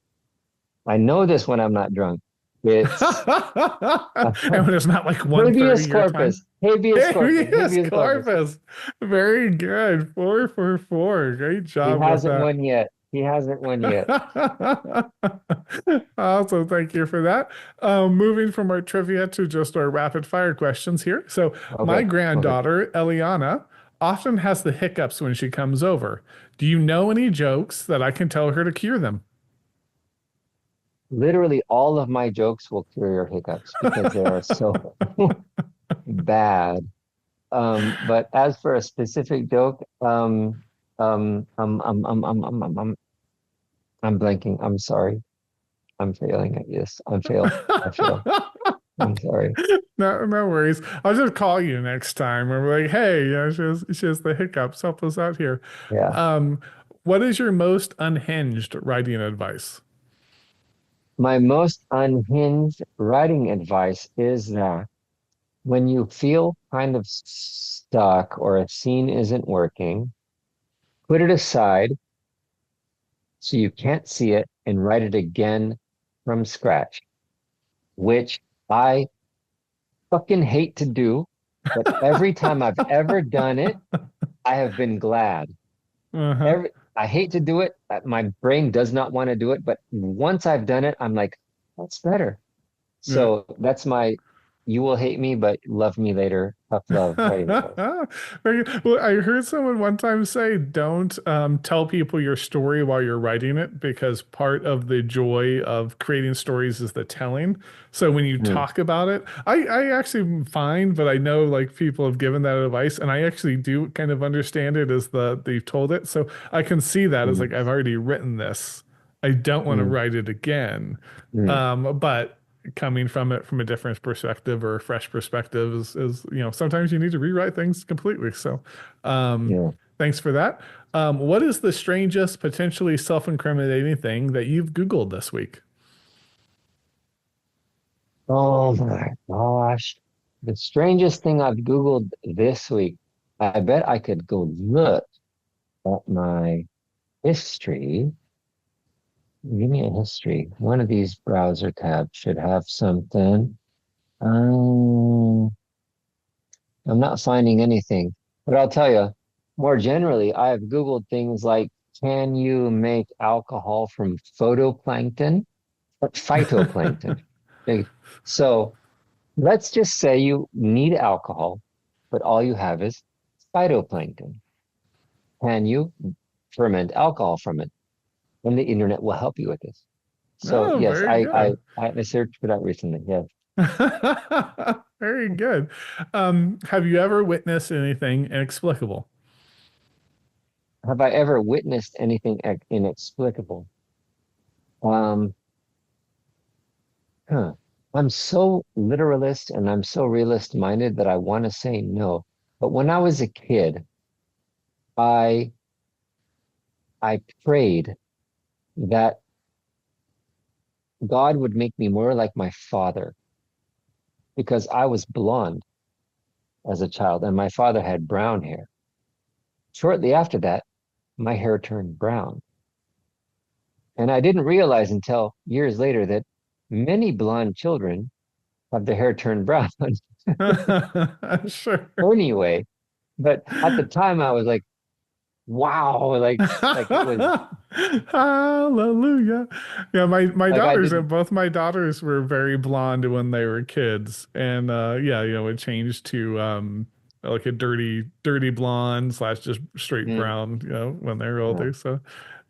I know this when I'm not drunk. It's And when it's not like 1:30 habeas your time. corpus. Habeas corpus. Habeas Habeas corpus. corpus. Very good. 4 for 4. Great He job with hasn't that. won yet. He hasn't won yet. Also, thank you for that. Moving from our trivia to just our rapid fire questions here. So, my Okay. Okay. granddaughter, Eliana, often has the hiccups when she comes over. Do you know any jokes that I can tell her to cure them? Literally all of my jokes will cure your hiccups because they are so bad. But as for a specific joke, um, um, um, um, um, um, um, um, I'm blanking. I'm sorry. I'm failing at this. I'm failed. I failed. I'm sorry. No worries. I'll just call you next time. And we're like, hey, she has the hiccups. Help us out here. Yeah. Um, what is your most unhinged writing advice? My most unhinged writing advice is that when you feel kind of stuck or a scene isn't working, put it aside so you can't see it and write it again from scratch. which I fucking hate to do, but every time I've ever done it, I have been glad. Uh-huh. I hate to do it. My brain does not want to do it, but once I've done it, I'm like, that's better. Yeah. So that's my you will hate me, but love me later. Tough love writing advice. Very good. Well, I heard someone one time say, don't tell people your story while you're writing it, because part of the joy of creating stories is the telling. So when you Mm, talk about it, I actually am fine, but I know like people have given that advice, and I actually do kind of understand it as they've told it. So I can see that as mm, like, I've already written this. I don't want to mm, write it again. mm. But coming from it from a different perspective or a fresh perspective is sometimes you need to rewrite things completely. So um Yeah. thanks for that. What is the strangest, potentially self-incriminating thing that you've Googled this week? Oh my gosh. The strangest thing I've Googled this week. I bet I could go look at my history. Give me a history. One of these browser tabs should have something. Um, I'm not finding anything, but I'll tell you, more generally, I have Googled things like, can you make alcohol from photoplankton or phytoplankton? Okay, so let's just say you need alcohol, but all you have is phytoplankton. Can you ferment alcohol from it? And the internet will help you with this. So Oh, yes, very good. I searched for that recently. Yes. Very good. Have you ever witnessed anything inexplicable? Have I ever witnessed anything inexplicable? Um, huh. I'm so literalist and I'm so realist minded that I want to say no. But when I was a kid, I I prayed that God would make me more like my father because I was blonde as a child and my father had brown hair. Shortly after that, my hair turned brown. And I didn't realize until years later that many blonde children have their hair turned brown Sure. anyway. But at the time, I was like, wow, like it was Hallelujah. Yeah, my like I daughters, didn't. both my daughters were very blonde when they were kids. And yeah, it changed to like a dirty blonde slash just straight Mm, brown, when they were yeah, older. So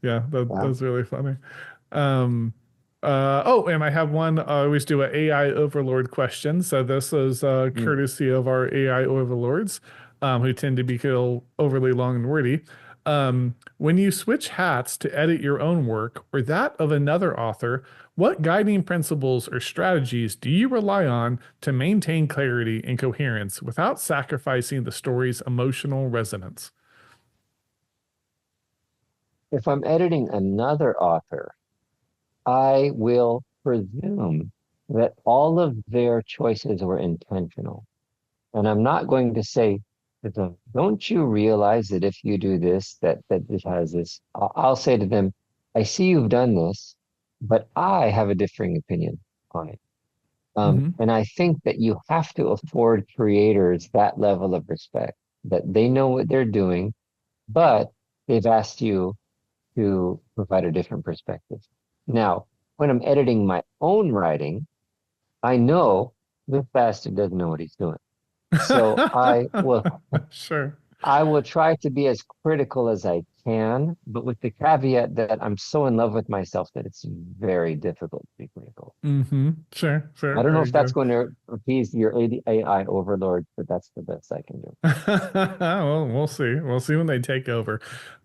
yeah, wow. that's really funny. Um oh, and I have one. I always do an AI overlord question. So this is Mm. courtesy of our AI overlords, who tend to be overly long and wordy. When you switch hats to edit your own work or that of another author, what guiding principles or strategies do you rely on to maintain clarity and coherence without sacrificing the story's emotional resonance? If I'm editing another author, I will presume that all of their choices were intentional. And I'm not going to say to them, don't you realize that if you do this, that this has this? I'll say to them, I see you've done this, but I have a differing opinion on it. Hmm. And I think that you have to afford creators that level of respect, that they know what they're doing, but they've asked you to provide a different perspective. Now, when I'm editing my own writing, I know this bastard doesn't know what he's doing. So Sure. I will try to be as critical as I can, but with the caveat that I'm so in love with myself that it's very difficult to be critical. Sure. Sure. I don't know Very if that's good. going to appease your AI overlord, but that's the best I can do. Well, we'll see. We'll see when they take over.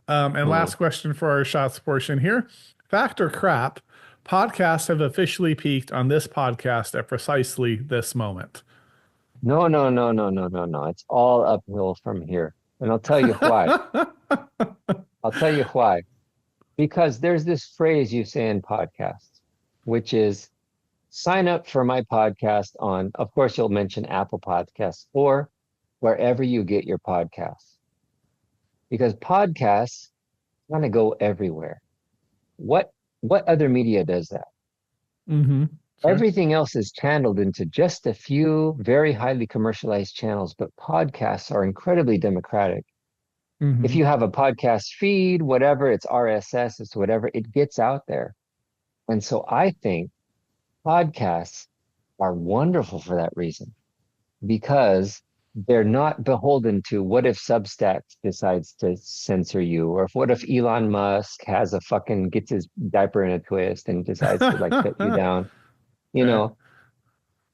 And Hmm. last question for our shots portion here. Fact or crap, podcasts have officially peaked on this podcast at precisely this moment. No, no, no, no, no, no, no. It's all uphill from here. And I'll tell you why. I'll tell you why. Because there's this phrase you say in podcasts, which is sign up for my podcast on, of course, you'll mention Apple Podcasts or wherever you get your podcasts, because podcasts kind of go everywhere. What what other media does that? Hmm. Sure. Everything else is channeled into just a few very highly commercialized channels, but podcasts are incredibly democratic. If Hmm. you have a podcast feed, whatever, it's RSS, it's whatever, it gets out there. And so I think podcasts are wonderful for that reason because they're not beholden to what if Substack decides to censor you, or if what if Elon Musk has a fucking gets his diaper in a twist and decides to like shut you down, you Right. know.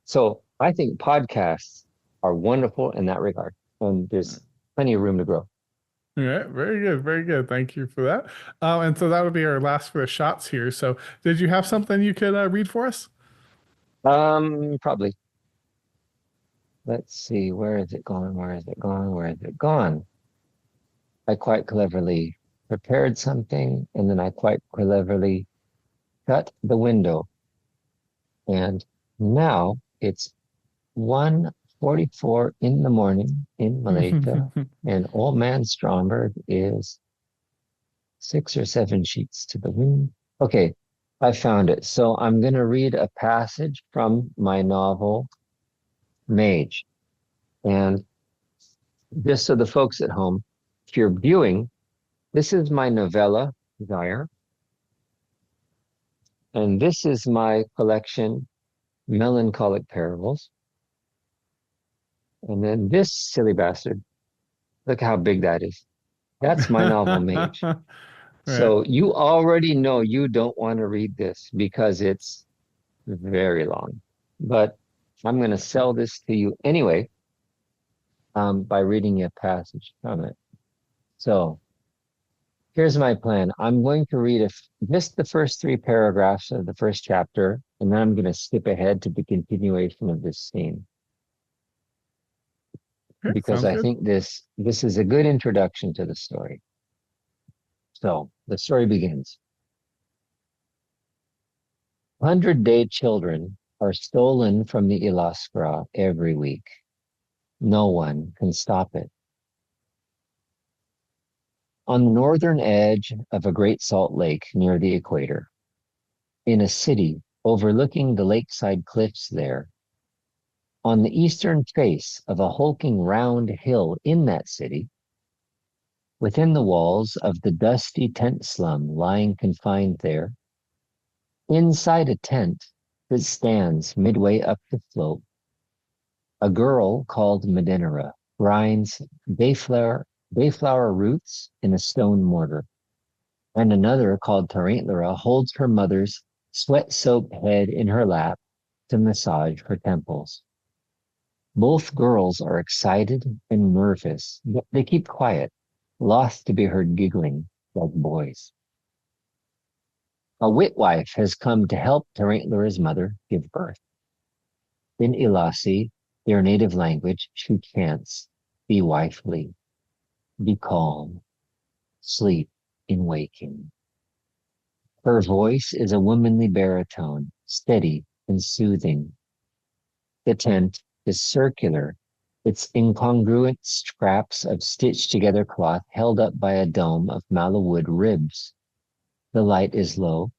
So I think podcasts are wonderful in that regard, and there's plenty of room to grow. All right, very good, very good. Thank you for that. And so that'll be our last for the shots here. So, did you have something you could read for us? Probably. Let's see, where is it gone? Where is it gone? Where is it gone? I quite cleverly prepared something, and then I quite cleverly shut the window. And now it's 1:44 in the morning in Malaysia, and old man Stromberg is 6 or 7 sheets to the wind. Okay, I found it. So I'm going to read a passage from my novel, Mage. And just so the folks at home, if you're viewing, this is my novella, Desire, and this is my collection, Melancholic Parables. And then this silly bastard, look how big that is. That's my novel, Mage. Right. So you already know you don't want to read this because it's very long. But I'm going to sell this to you anyway, by reading you a passage from it. So here's my plan. I'm going to read just the first 3 paragraphs of the first chapter, and then I'm going to skip ahead to the continuation of this scene Okay, because sounds I good. think this is a good introduction to the story. So the story begins. 100-day children are stolen from the Ilaskra every week. No one can stop it. On the northern edge of a great salt lake near the equator, in a city overlooking the lakeside cliffs there, on the eastern face of a hulking round hill in that city, within the walls of the dusty tent slum lying confined there, inside a tent that stands midway up the slope, a girl called Medinera grinds bayflower roots in a stone mortar, and another called Tarantula holds her mother's sweat-soaked head in her lap to massage her temples. Both girls are excited and nervous, but they keep quiet, lost to be heard giggling like boys. A witwife has come to help Tarantula's mother give birth. In Ilasi, their native language, she chants, "Be wifely, be calm, sleep in waking." Her voice is a womanly baritone, steady and soothing. The tent is circular, its incongruent scraps of stitched together cloth held up by a dome of mallow wood ribs. The light is low,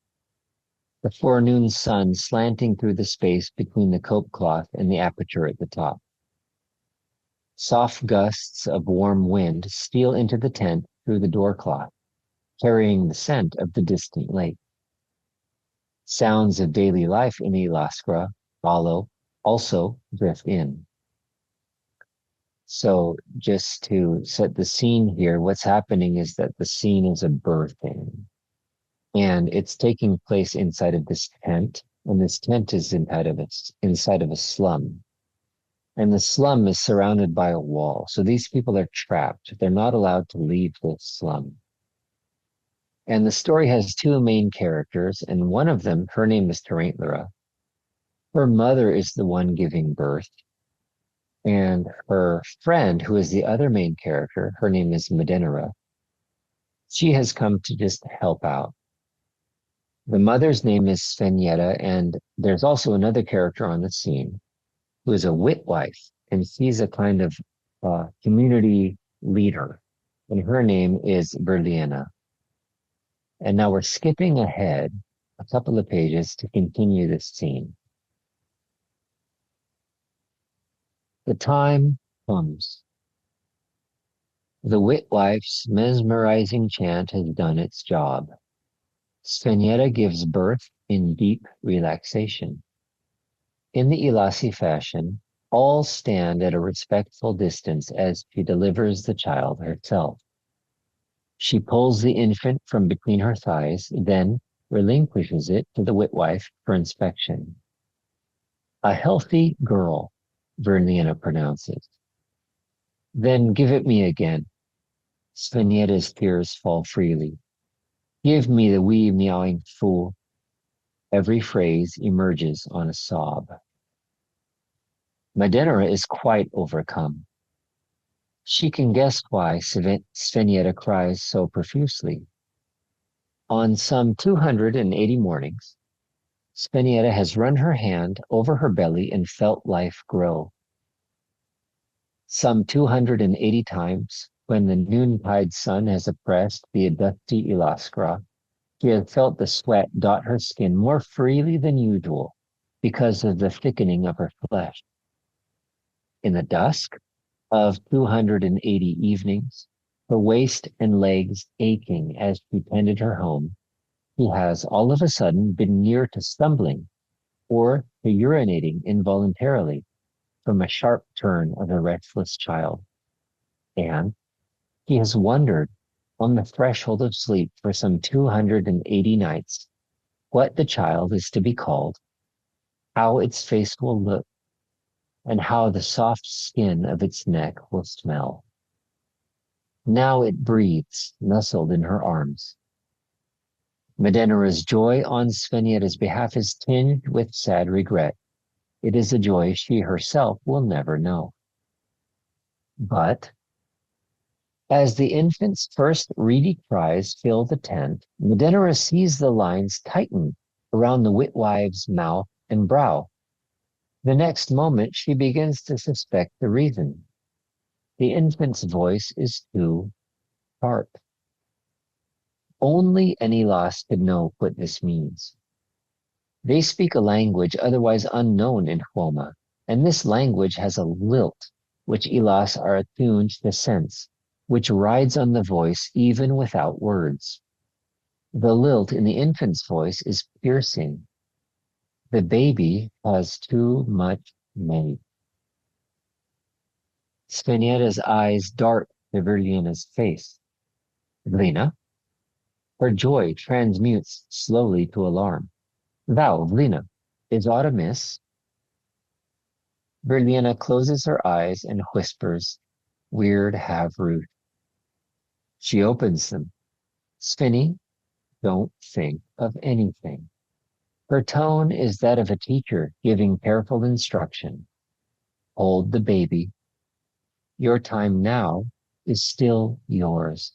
the forenoon sun slanting through the space between the cope cloth and the aperture at the top. Soft gusts of warm wind steal into the tent through the door cloth, carrying the scent of the distant lake. Sounds of daily life in Ilaskra also drift in. So just to set the scene here, what's happening is that the scene is a birthing, and it's taking place inside of this tent, and this tent is inside of a slum. And the slum is surrounded by a wall. So these people are trapped. They're not allowed to leave this slum. And the story has 2 main characters, and one of them, her name is Tarantula. Her mother is the one giving birth, and her friend, who is the other main character, her name is Medinera. She has come to just help out. The mother's name is Svenjetta, and there's also another character on the scene who is a witwife, and she's a kind of community leader, and her name is Berliana. And now we're skipping ahead a couple of pages to continue this scene. The time comes. The witwife's mesmerizing chant has done its job. Svenjeta gives birth in deep relaxation. In the Ilasi fashion, all stand at a respectful distance as she delivers the child herself. She pulls the infant from between her thighs, then relinquishes it to the witwife for inspection. A healthy girl, Verniana pronounces. Then give it me again. Svenjeta's tears fall freely. Give me the wee meowing fool. Every phrase emerges on a sob. Madenera is quite overcome. She can guess why Svenjeta cries so profusely. On some 280 mornings, Svenjeta has run her hand over her belly and felt life grow. Some 280 times, when the noontide sun has oppressed the dusty Ilaskra, she has felt the sweat dot her skin more freely than usual because of the thickening of her flesh. In the dusk of 280 evenings, her waist and legs aching as she tended her home, he has all of a sudden been near to stumbling or to urinating involuntarily from a sharp turn of a restless child. And he has wondered on the threshold of sleep for some 280 nights what the child is to be called, how its face will look, and how the soft skin of its neck will smell. Now it breathes, nestled in her arms. Madenera's joy on Svenjeta's behalf is tinged with sad regret. It is a joy she herself will never know. But as the infant's first reedy cries fill the tent, Madenera sees the lines tighten around the witwife's mouth and brow. The next moment, she begins to suspect the reason. The infant's voice is too sharp. Only any lost could know what this means. They speak a language otherwise unknown in Huoma, and this language has a lilt which Ilas are attuned to sense, which rides on the voice even without words. The lilt in the infant's voice is piercing. The baby has too much made. Svenjeta's eyes dart to Verlina's face. Vlina? Her joy transmutes slowly to alarm. Thou, Vlina, is aught amiss? Verlina closes her eyes and whispers, Weird have Ruth. She opens them. Svenny, don't think of anything. Her tone is that of a teacher giving careful instruction. Hold the baby. Your time now is still yours.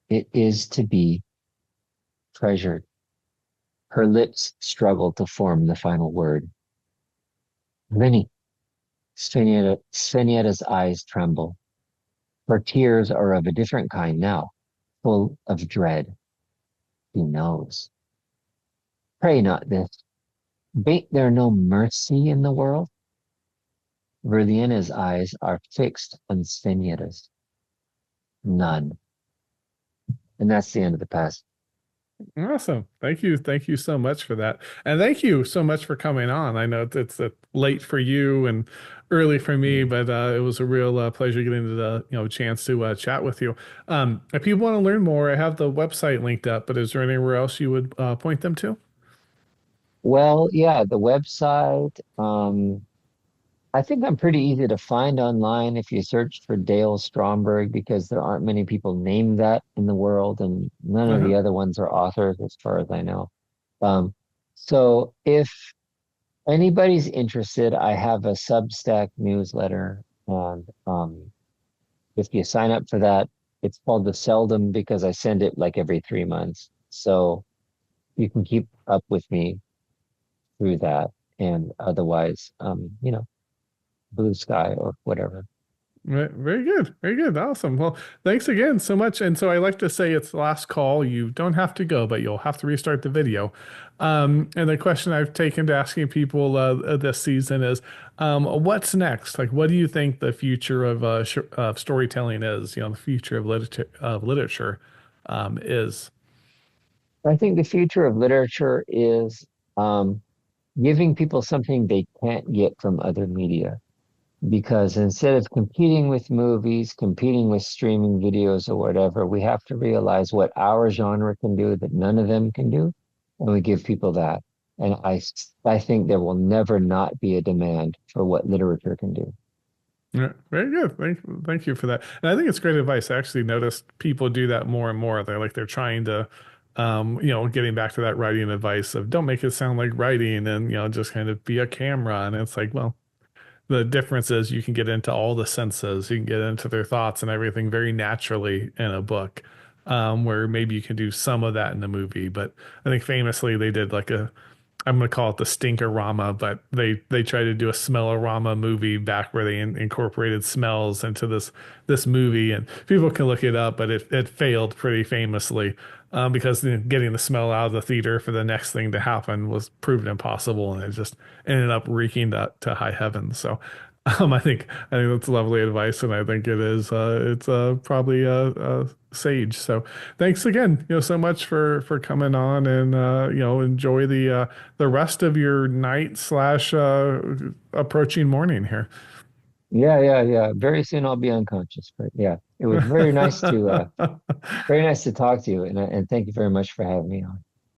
It is to be treasured. Her lips struggle to form the final word. Vinny, Svenjeta's eyes tremble. Her tears are of a different kind now, full of dread. He knows. Pray not this. Bain't there no mercy in the world? Verliena's eyes are fixed on Svenjeta's. None. And that's the end of the passage. Awesome. Thank you. Thank you so much for that. And thank you so much for coming on. I know it's late for you and early for me, but it was a real pleasure getting the chance to chat with you. If people want to learn more, I have the website linked up, but is there anywhere else you would point them to? Well, yeah, the website. I think I'm pretty easy to find online if you search for Dale Stromberg because there aren't many people named that in the world, and none of Uh-huh. the other ones are authors as far as I know. Um, so if anybody's interested, I have a Substack newsletter, and if you sign up for that, it's called the Seldom because I send it like every 3 months. So you can keep up with me through that, and otherwise, Blue Sky or whatever. Very good. Very good. Awesome. Well, thanks again so much. And so I like to say it's the last call. You don't have to go, but you'll have to restart the video. And the question I've taken to asking people this season is, what's next? Like, what do you think the future of storytelling is? You know, the future of literature is. I think the future of literature is um, giving people something they can't get from other media. Because instead of competing with movies, competing with streaming videos or whatever, we have to realize what our genre can do that none of them can do, and we give people that. And I think there will never not be a demand for what literature can do. Yeah, very good. Thank you for that. And I think it's great advice. I actually noticed people do that more and more. They're trying to, getting back to that writing advice of don't make it sound like writing and, just kind of be a camera. And it's like, well, the difference is you can get into all the senses, you can get into their thoughts and everything very naturally in a book, where maybe you can do some of that in a movie. But I think famously they did like I'm gonna call it the Stinkerama, but they tried to do a smellorama movie back where they incorporated smells into this movie, and people can look it up, but it failed pretty famously, because getting the smell out of the theater for the next thing to happen was proven impossible, and it just ended up reeking to high heaven. So, I think that's lovely advice, and I think it's probably sage. So, thanks again, so much for coming on, and enjoy the rest of your night slash approaching morning here. Yeah, yeah, yeah. Very soon I'll be unconscious, but yeah, it was very nice to talk to you, and thank you very much for having me on.